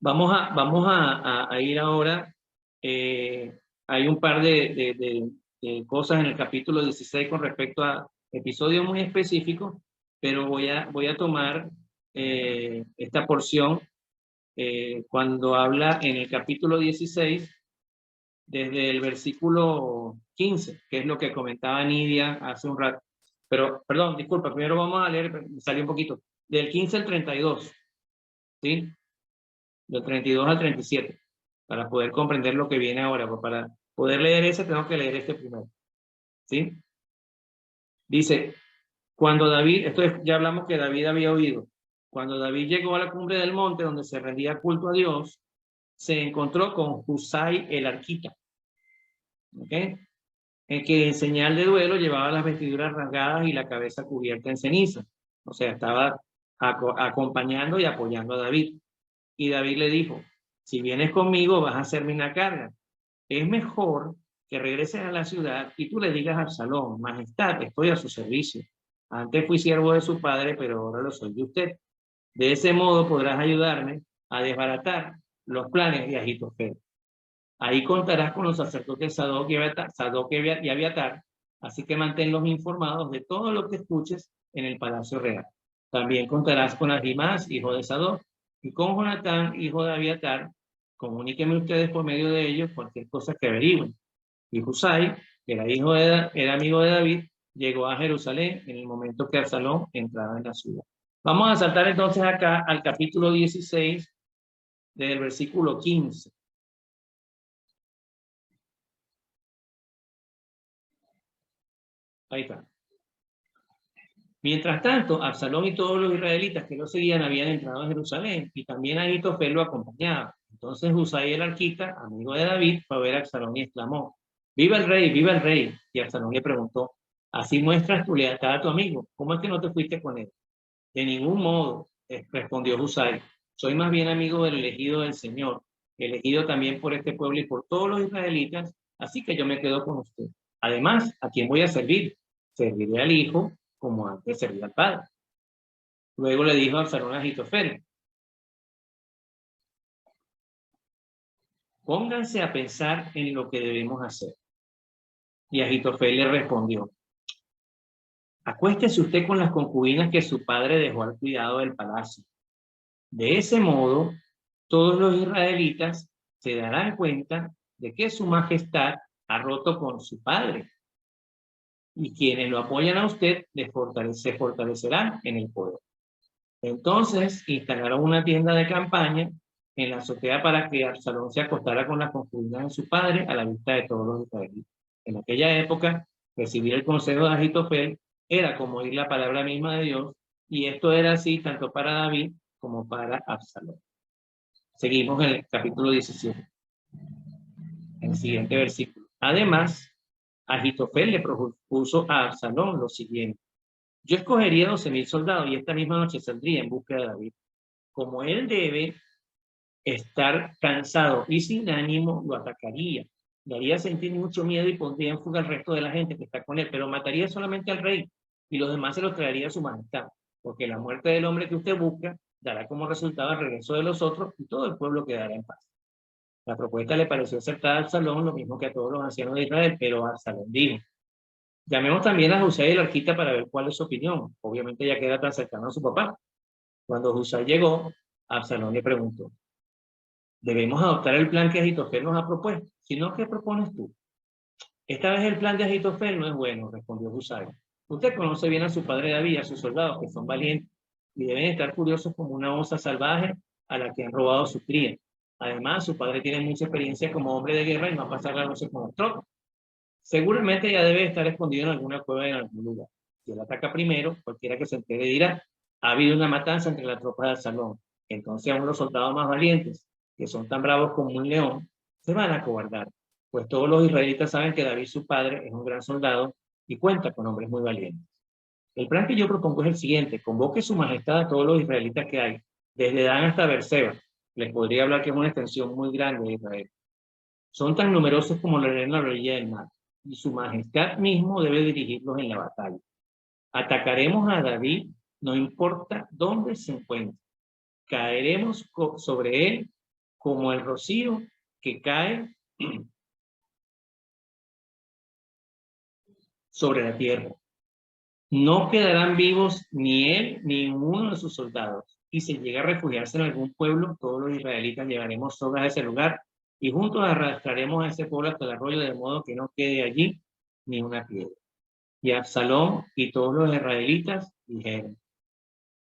Speaker 1: Vamos a ir ahora. Hay un par de cosas en el capítulo 16 con respecto a episodios muy específicos, pero voy a tomar esta porción cuando habla en el capítulo 16, desde el versículo 15, que es lo que comentaba Nidia hace un rato. Pero, perdón, disculpa, primero vamos a leer, me salió un poquito, del 15 al 32, ¿sí? Del 32 al 37, para poder comprender lo que viene ahora. Pues para poder leer ese, tengo que leer este primero, ¿sí? Dice, cuando David, ya hablamos que David había huido. Cuando David llegó a la cumbre del monte donde se rendía culto a Dios, se encontró con Husai el arquita, ¿okay? En que en señal de duelo llevaba las vestiduras rasgadas y la cabeza cubierta en ceniza. O sea, estaba acompañando y apoyando a David. Y David le dijo, si vienes conmigo vas a hacerme una carga. Es mejor que regreses a la ciudad y tú le digas a Absalón, majestad, estoy a su servicio. Antes fui siervo de su padre, pero ahora lo soy de usted. De ese modo podrás ayudarme a desbaratar los planes de Ahitofel. Ahí contarás con los sacerdotes Sadoc y Abiatar, así que manténlos informados de todo lo que escuches en el palacio real. También contarás con Ahimás, hijo de Sadoc, y con Jonatán, hijo de Abiatar. Comuníquenme ustedes por medio de ellos cualquier cosa que averigüen. Y Husai, que era amigo de David, llegó a Jerusalén en el momento que Absalón entraba en la ciudad. Vamos a saltar entonces acá al capítulo 16, del versículo 15. Ahí está. Mientras tanto, Absalón y todos los israelitas que lo seguían habían entrado a Jerusalén, y también Ahitofel lo acompañaba. Entonces Husai el arquita, amigo de David, fue a ver a Absalón y exclamó, ¡viva el rey, viva el rey! Y Absalón le preguntó, ¿así muestras tu lealtad a tu amigo? ¿Cómo es que no te fuiste con él? De ningún modo, respondió Husai, soy más bien amigo del elegido del Señor, elegido también por este pueblo y por todos los israelitas, así que yo me quedo con usted. Además, ¿a quién voy a servir? Serviré al hijo como antes servía al padre. Luego le dijo a Absalón a Ahitofel, pónganse a pensar en lo que debemos hacer. Y Ahitofel le respondió, acuéstese usted con las concubinas que su padre dejó al cuidado del palacio. De ese modo, todos los israelitas se darán cuenta de que su majestad ha roto con su padre. Y quienes lo apoyan a usted se fortalecerán en el poder. Entonces instalaron una tienda de campaña en la azotea para que Absalón se acostara con las concubinas de su padre a la vista de todos los israelitas. En aquella época, recibir el consejo de Ahitofel era como oír la palabra misma de Dios, y esto era así tanto para David como para Absalón. Seguimos en el capítulo 17, en el siguiente versículo. Además, Ahitofel le propuso a Absalón lo siguiente: yo escogería 12,000 soldados y esta misma noche saldría en busca de David. Como él debe estar cansado y sin ánimo, lo atacaría. Le haría sentir mucho miedo y pondría en fuga al resto de la gente que está con él, pero mataría solamente al rey y los demás se los traería a su majestad, porque la muerte del hombre que usted busca dará como resultado el regreso de los otros y todo el pueblo quedará en paz. La propuesta le pareció acertada a Absalón, lo mismo que a todos los ancianos de Israel, pero Absalón dijo, llamemos también a Husai el arquita para ver cuál es su opinión. Obviamente ya queda tan cercano a su papá. Cuando Husai llegó, Absalón le preguntó, ¿debemos adoptar el plan que Ahitofel nos ha propuesto? Si no, ¿qué propones tú? Esta vez el plan de Ahitofel no es bueno, respondió Husai. Usted conoce bien a su padre David y a sus soldados, que son valientes y deben estar furiosos como una osa salvaje a la que han robado su cría. Además, su padre tiene mucha experiencia como hombre de guerra y no va a pasar la noche con las tropas. Seguramente ya debe estar escondido en alguna cueva en algún lugar. Si él ataca primero, cualquiera que se entere dirá, ha habido una matanza entre las tropas de Absalón. Entonces aún los soldados más valientes, que son tan bravos como un león, se van a acobardar, pues todos los israelitas saben que David, su padre, es un gran soldado y cuenta con hombres muy valientes. El plan que yo propongo es el siguiente: convoque su majestad a todos los israelitas que hay, desde Dan hasta Beerseba. Les podría hablar que es una extensión muy grande de Israel. Son tan numerosos como la arena a la orilla del mar, y su majestad mismo debe dirigirlos en la batalla. Atacaremos a David, no importa dónde se encuentre. Caeremos sobre él como el rocío que cae sobre la tierra. No quedarán vivos ni él ni ninguno de sus soldados. Y si llega a refugiarse en algún pueblo, todos los israelitas llevaremos sogas a ese lugar y juntos arrastraremos a ese pueblo hasta el arroyo, de modo que no quede allí ni una piedra. Y Absalón y todos los israelitas dijeron,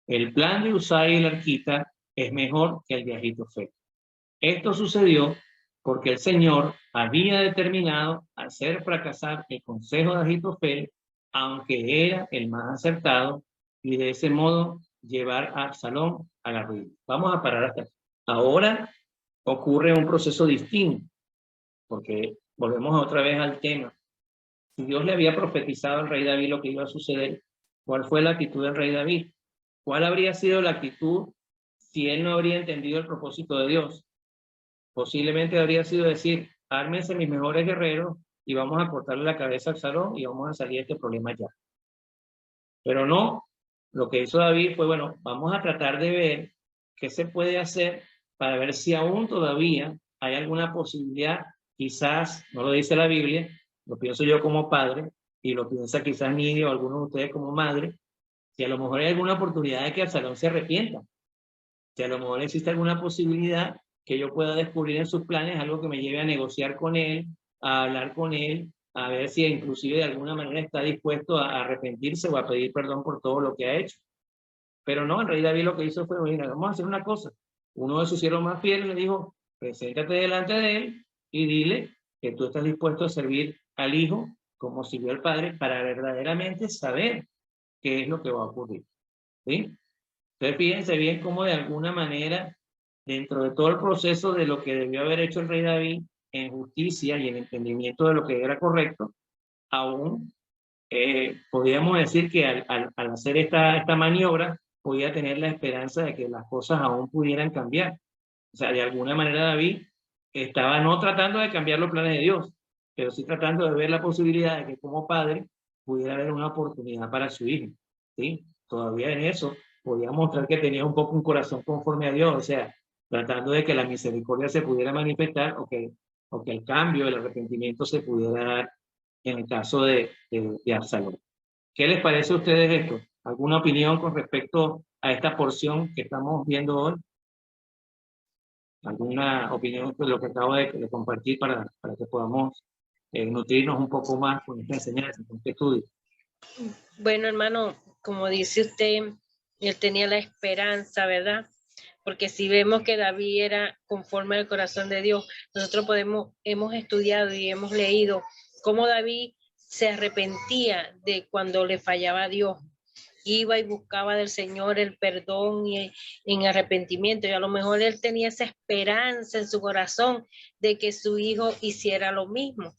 Speaker 1: el plan de Husai el arquita es mejor que el de Ahitofel. Esto sucedió porque el Señor había determinado hacer fracasar el consejo de Ahitofel, aunque era el más acertado, y de ese modo llevar a Absalón a la ruina. Vamos a parar hasta aquí. Ahora ocurre un proceso distinto, porque volvemos otra vez al tema. Si Dios le había profetizado al rey David lo que iba a suceder, ¿cuál fue la actitud del rey David? ¿Cuál habría sido la actitud si él no habría entendido el propósito de Dios? Posiblemente habría sido decir, ármense mis mejores guerreros y vamos a cortarle la cabeza a Absalón y vamos a salir de este problema ya. Pero no, lo que hizo David fue, bueno, vamos a tratar de ver qué se puede hacer para ver si aún todavía hay alguna posibilidad, quizás, no lo dice la Biblia, lo pienso yo como padre, y lo piensa quizás Nidia o algunos de ustedes como madre, si a lo mejor hay alguna oportunidad de que Absalón se arrepienta, si a lo mejor existe alguna posibilidad que yo pueda descubrir en sus planes algo que me lleve a negociar con él, a hablar con él, a ver si inclusive de alguna manera está dispuesto a arrepentirse o a pedir perdón por todo lo que ha hecho. Pero no, el rey David lo que hizo fue, mira, vamos a hacer una cosa. Uno de sus siervos más fieles le dijo, preséntate delante de él y dile que tú estás dispuesto a servir al hijo como sirvió al padre para verdaderamente saber qué es lo que va a ocurrir. ¿Sí? Entonces fíjense bien cómo de alguna manera, dentro de todo el proceso de lo que debió haber hecho el rey David en justicia y en entendimiento de lo que era correcto, aún podríamos decir que al hacer esta maniobra, podía tener la esperanza de que las cosas aún pudieran cambiar. O sea, de alguna manera David estaba no tratando de cambiar los planes de Dios, pero sí tratando de ver la posibilidad de que como padre pudiera haber una oportunidad para su hijo. ¿Sí? Todavía en eso podía mostrar que tenía un poco un corazón conforme a Dios, o sea, tratando de que la misericordia se pudiera manifestar o que el cambio, el arrepentimiento se pudiera dar en el caso de Absalón. ¿Qué les parece a ustedes esto? ¿Alguna opinión con respecto a esta porción que estamos viendo hoy? ¿Alguna opinión de lo que acabo de compartir para que podamos nutrirnos un poco más con esta enseñanza, con este estudio?
Speaker 2: Bueno, hermano, como dice usted, él tenía la esperanza, ¿verdad? Porque si vemos que David era conforme al corazón de Dios, nosotros hemos estudiado y hemos leído cómo David se arrepentía de cuando le fallaba a Dios. Iba y buscaba del Señor el perdón y en arrepentimiento. Y a lo mejor él tenía esa esperanza en su corazón de que su hijo hiciera lo mismo.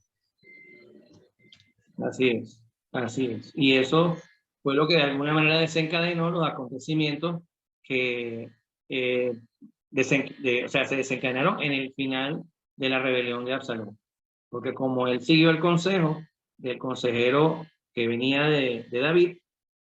Speaker 1: Así es, así es. Y eso fue lo que de alguna manera desencadenó los acontecimientos que se desencadenaron en el final de la rebelión de Absalón. Porque como él siguió el consejo del consejero que venía de David,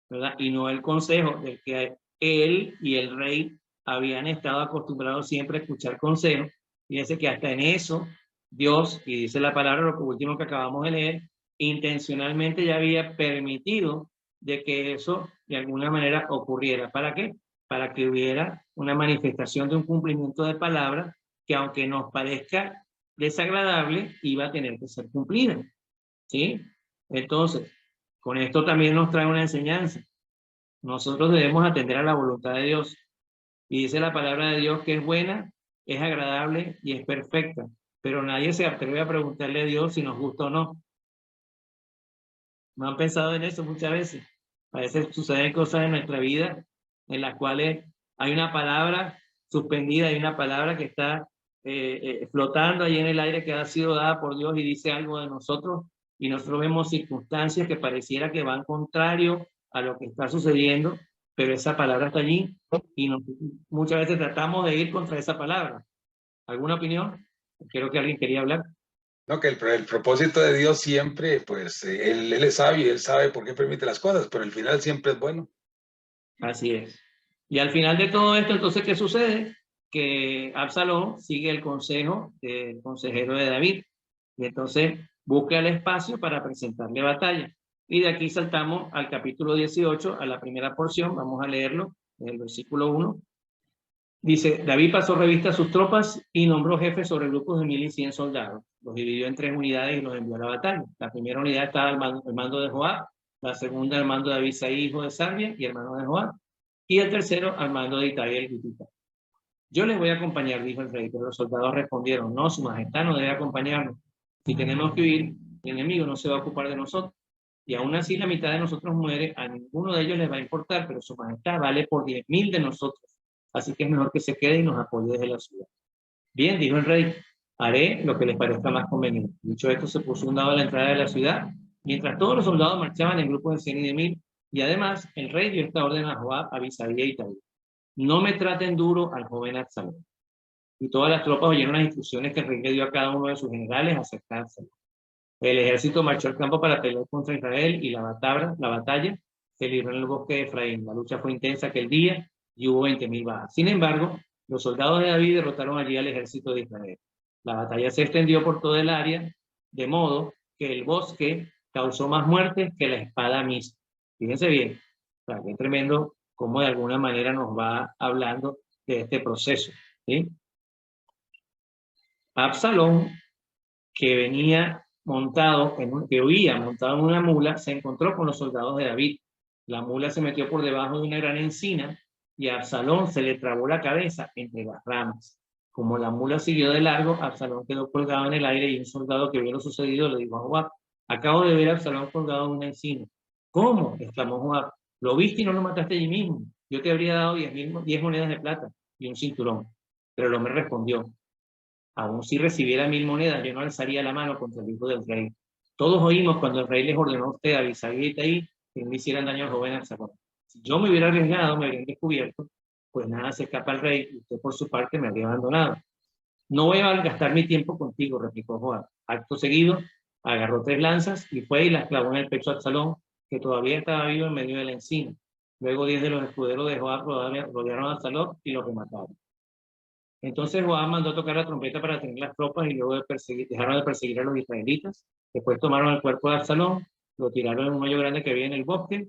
Speaker 1: ¿verdad? Y no el consejo del que él y el rey habían estado acostumbrados siempre a escuchar consejos. Fíjense que hasta en eso Dios, y dice la palabra, lo último que acabamos de leer, intencionalmente ya había permitido de que eso de alguna manera ocurriera. ¿Para qué? Para que hubiera una manifestación de un cumplimiento de palabra que, aunque nos parezca desagradable, iba a tener que ser cumplida. ¿Sí? Entonces, con esto también nos trae una enseñanza. Nosotros debemos atender a la voluntad de Dios. Y dice la palabra de Dios que es buena, es agradable y es perfecta. Pero nadie se atreve a preguntarle a Dios si nos gusta o no. ¿No han pensado en eso muchas veces? A veces suceden cosas en nuestra vida en las cuales hay una palabra suspendida, hay una palabra que está flotando ahí en el aire que ha sido dada por Dios y dice algo de nosotros, y nosotros vemos circunstancias que pareciera que van contrario a lo que está sucediendo, pero esa palabra está allí y muchas veces tratamos de ir contra esa palabra. ¿Alguna opinión? Creo que alguien quería hablar.
Speaker 3: No, que el propósito de Dios siempre, pues, él es sabio, él sabe por qué permite las cosas, pero el final siempre es bueno.
Speaker 1: Así es. Y al final de todo esto, entonces, ¿qué sucede? Que Absalón sigue el consejo del consejero de David. Y entonces busca el espacio para presentarle batalla. Y de aquí saltamos al capítulo 18, a la primera porción. Vamos a leerlo, en el versículo 1. Dice, David pasó revista a sus tropas y nombró jefes sobre grupos de 1,100 soldados. Los dividió en 3 unidades y los envió a la batalla. La primera unidad estaba al mando de Joab, la segunda al mando de Abisai, hijo de Sarvia y hermano de Joab, y el tercero al mando de Itai el Gitita. Yo les voy a acompañar, dijo el rey, pero los soldados respondieron, no, su majestad no debe acompañarnos. Si tenemos que huir, el enemigo no se va a ocupar de nosotros. Y aún así la mitad de nosotros muere, a ninguno de ellos les va a importar, pero su majestad vale por 10,000 de nosotros. Así que es mejor que se quede y nos apoye desde la ciudad. Bien, dijo el rey, haré lo que les parezca más conveniente. Dicho esto, se puso un lado a la entrada de la ciudad, mientras todos los soldados marchaban en grupos de 100 y de 1000, y además el rey dio esta orden a Joab, a Abisai y a Itai: no me traten duro al joven Absalón. Y todas las tropas oyeron las instrucciones que el rey le dio a cada uno de sus generales acerca de Absalón. El ejército marchó al campo para pelear contra Israel, y la batalla se libró en el bosque de Efraín. La lucha fue intensa aquel día y hubo 20.000 bajas. Sin embargo, los soldados de David derrotaron allí al ejército de Israel. La batalla se extendió por todo el área, de modo que el bosque causó más muertes que la espada misma. Fíjense bien, o sea, qué tremendo cómo de alguna manera nos va hablando de este proceso, ¿sí? Absalón, que venía montado, que huía montado en una mula, se encontró con los soldados de David. La mula se metió por debajo de una gran encina y a Absalón se le trabó la cabeza entre las ramas. Como la mula siguió de largo, Absalón quedó colgado en el aire, y un soldado que vio lo sucedido le dijo a Joab: acabo de ver a Absalón colgado en una encina. ¿Cómo?, exclamó Joab. ¿Lo viste y no lo mataste allí mismo? Yo te habría dado 10 monedas de plata y un cinturón. Pero el hombre respondió: aún si recibiera 1000 monedas, yo no alzaría la mano contra el hijo del rey. Todos oímos cuando el rey les ordenó a usted, a Abisai y a Itai, que no hicieran daño al joven Absalón. Si yo me hubiera arriesgado, me habrían descubierto, pues nada se escapa al rey, y usted por su parte me habría abandonado. No voy a gastar mi tiempo contigo, replicó Joab. Acto seguido, agarró 3 lanzas y fue y las clavó en el pecho a Absalón, que todavía estaba vivo en medio de la encina. Luego 10 de los escuderos de Joab rodearon a Absalón y lo remataron. Entonces Joab mandó tocar la trompeta para tener las tropas, y luego dejaron de perseguir a los israelitas. Después tomaron el cuerpo de Absalón, lo tiraron en un hoyo grande que había en el bosque,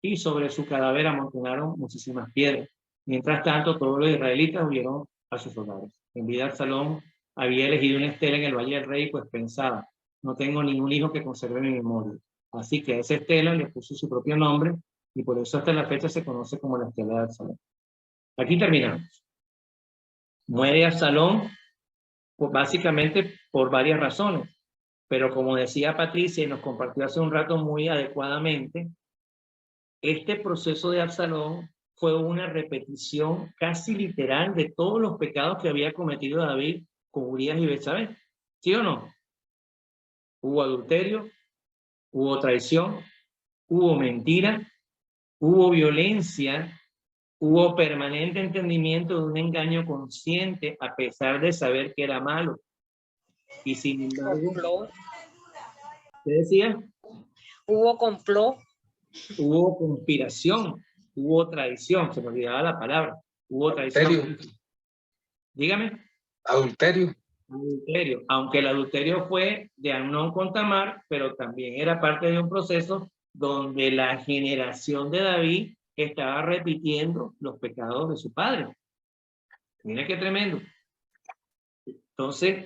Speaker 1: y sobre su cadáver amontonaron muchísimas piedras. Mientras tanto, todos los israelitas huyeron a sus hogares. En vida, Absalón había elegido una estela en el Valle del Rey, pues pensaba: no tengo ningún hijo que conserve mi memoria. Así que a esa estela le puso su propio nombre, y por eso hasta la fecha se conoce como la estela de Absalón. Aquí terminamos. Muere Absalón, básicamente por varias razones, pero como decía Patricia y nos compartió hace un rato muy adecuadamente, este proceso de Absalón fue una repetición casi literal de todos los pecados que había cometido David con Urías y Betsabé. ¿Sí o no? Hubo adulterio, hubo traición, hubo mentira, hubo violencia, hubo permanente entendimiento de un engaño consciente a pesar de saber que era malo. Y sin embargo, ¿qué decía?
Speaker 2: Hubo complot.
Speaker 1: Hubo conspiración, hubo traición, se me olvidaba la palabra, hubo traición.
Speaker 3: Adulterio.
Speaker 1: Dígame.
Speaker 3: Adulterio.
Speaker 1: Adulterio, aunque el adulterio fue de Amnón con Tamar, pero también era parte de un proceso donde la generación de David estaba repitiendo los pecados de su padre. Mira qué tremendo. Entonces,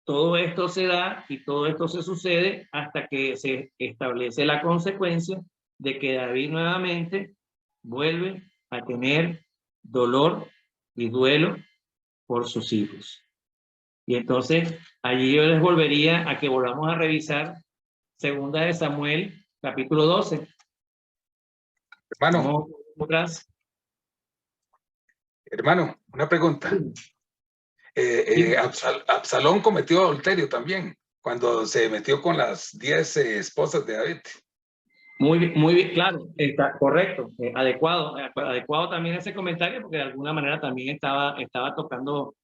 Speaker 1: todo esto se da y todo esto se sucede hasta que se establece la consecuencia de que David nuevamente vuelve a tener dolor y duelo por sus hijos. Y entonces allí yo les volvería a que volvamos a revisar 2 de Samuel, capítulo 12.
Speaker 3: Hermano, una pregunta. Absalón cometió adulterio también cuando se metió con las 10 esposas de David.
Speaker 1: Muy bien, claro, está correcto, adecuado también ese comentario, porque de alguna manera también estaba tocando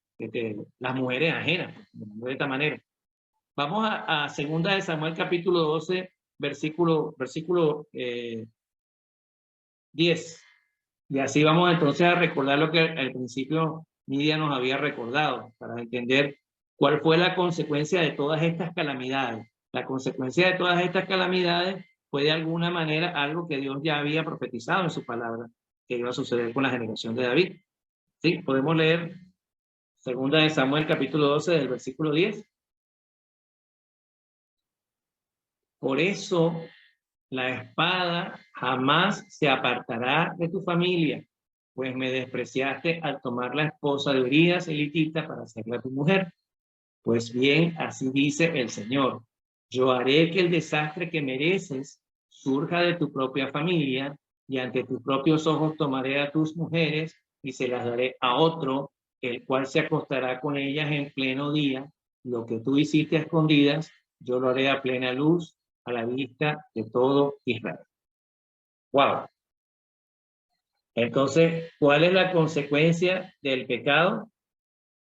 Speaker 1: las mujeres ajenas, de esta manera. Vamos a 2 de Samuel capítulo 12, versículo 10. Y así vamos entonces a recordar lo que al principio Nidia nos había recordado, para entender cuál fue la consecuencia de todas estas calamidades. La consecuencia de todas estas calamidades fue de alguna manera algo que Dios ya había profetizado en su palabra, que iba a suceder con la generación de David. ¿Sí? Podemos leer 2 de Samuel capítulo 12 del versículo 10. Por eso la espada jamás se apartará de tu familia, pues me despreciaste al tomar la esposa de Urías elitita para hacerla tu mujer. Pues bien, así dice el Señor: yo haré que el desastre que mereces surja de tu propia familia, y ante tus propios ojos tomaré a tus mujeres y se las daré a otro el cual se acostará con ellas en pleno día. Lo que tú hiciste a escondidas, yo lo haré a plena luz, a la vista de todo Israel. ¡Wow! Entonces, ¿cuál es la consecuencia del pecado?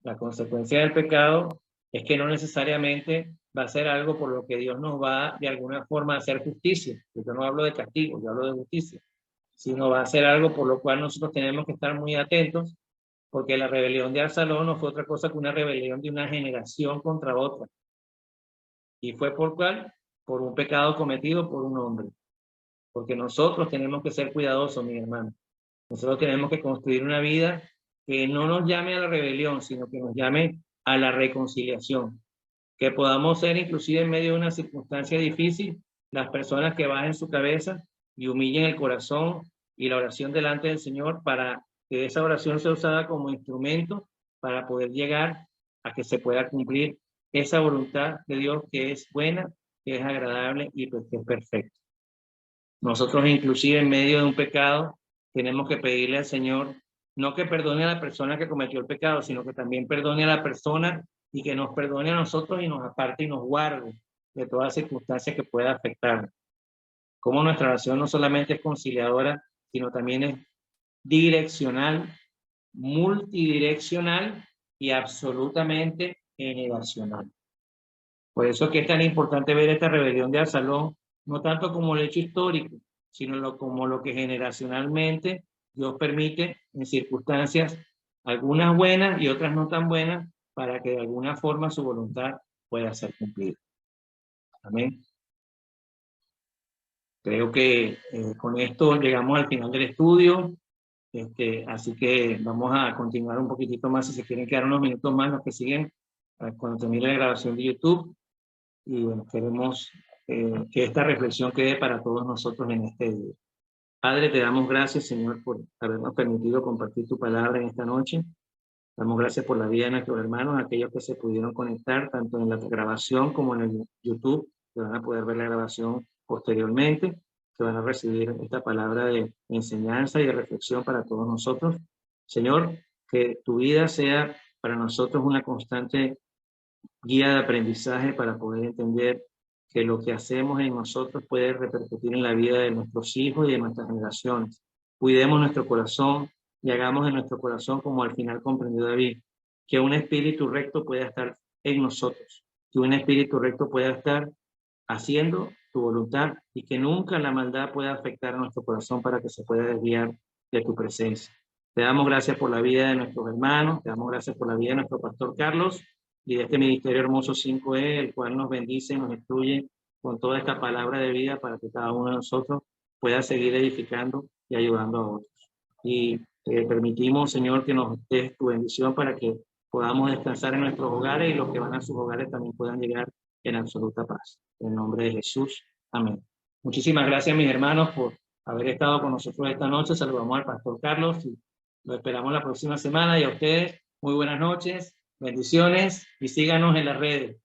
Speaker 1: La consecuencia del pecado es que no necesariamente va a ser algo por lo que Dios nos va de alguna forma a hacer justicia. Yo no hablo de castigo, yo hablo de justicia. Sino va a ser algo por lo cual nosotros tenemos que estar muy atentos, porque la rebelión de Absalón no fue otra cosa que una rebelión de una generación contra otra. ¿Y fue por cuál? Por un pecado cometido por un hombre. Porque nosotros tenemos que ser cuidadosos, mis hermanos. Nosotros tenemos que construir una vida que no nos llame a la rebelión, sino que nos llame a la reconciliación. Que podamos ser, inclusive en medio de una circunstancia difícil, las personas que bajen su cabeza y humillen el corazón y la oración delante del Señor, para que esa oración sea usada como instrumento para poder llegar a que se pueda cumplir esa voluntad de Dios, que es buena, que es agradable y que es perfecta. Nosotros, inclusive en medio de un pecado, tenemos que pedirle al Señor no que perdone a la persona que cometió el pecado, sino que también perdone a la persona y que nos perdone a nosotros y nos aparte y nos guarde de toda circunstancia que pueda afectarnos. Como nuestra oración no solamente es conciliadora, sino también es direccional, multidireccional y absolutamente generacional. Por eso es que es tan importante ver esta rebelión de Absalón, no tanto como el hecho histórico, sino como lo que generacionalmente Dios permite en circunstancias, algunas buenas y otras no tan buenas, para que de alguna forma su voluntad pueda ser cumplida. Amén. Creo que con esto llegamos al final del estudio. Así que vamos a continuar un poquitito más, si se quieren quedar unos minutos más los que siguen cuando termine la grabación de YouTube. Y bueno, queremos que esta reflexión quede para todos nosotros en este día. Padre, te damos gracias, Señor, por habernos permitido compartir tu palabra en esta noche. Damos gracias por la vida de nuestros hermanos, aquellos que se pudieron conectar tanto en la grabación como en el YouTube, que van a poder ver la grabación posteriormente, que van a recibir esta palabra de enseñanza y de reflexión para todos nosotros. Señor, que tu vida sea para nosotros una constante guía de aprendizaje para poder entender que lo que hacemos en nosotros puede repercutir en la vida de nuestros hijos y de nuestras generaciones. Cuidemos nuestro corazón y hagamos de nuestro corazón como al final comprendió David, que un espíritu recto pueda estar en nosotros, que un espíritu recto pueda estar haciendo tu voluntad y que nunca la maldad pueda afectar a nuestro corazón para que se pueda desviar de tu presencia. Te damos gracias por la vida de nuestros hermanos, te damos gracias por la vida de nuestro pastor Carlos y de este ministerio hermoso 5E, el cual nos bendice, nos instruye con toda esta palabra de vida para que cada uno de nosotros pueda seguir edificando y ayudando a otros. Y te permitimos, Señor, que nos des tu bendición para que podamos descansar en nuestros hogares y los que van a sus hogares también puedan llegar en absoluta paz. En nombre de Jesús. Amén. Muchísimas gracias, mis hermanos, por haber estado con nosotros esta noche. Saludamos al pastor Carlos y lo esperamos la próxima semana. Y a ustedes, muy buenas noches, bendiciones y síganos en las redes.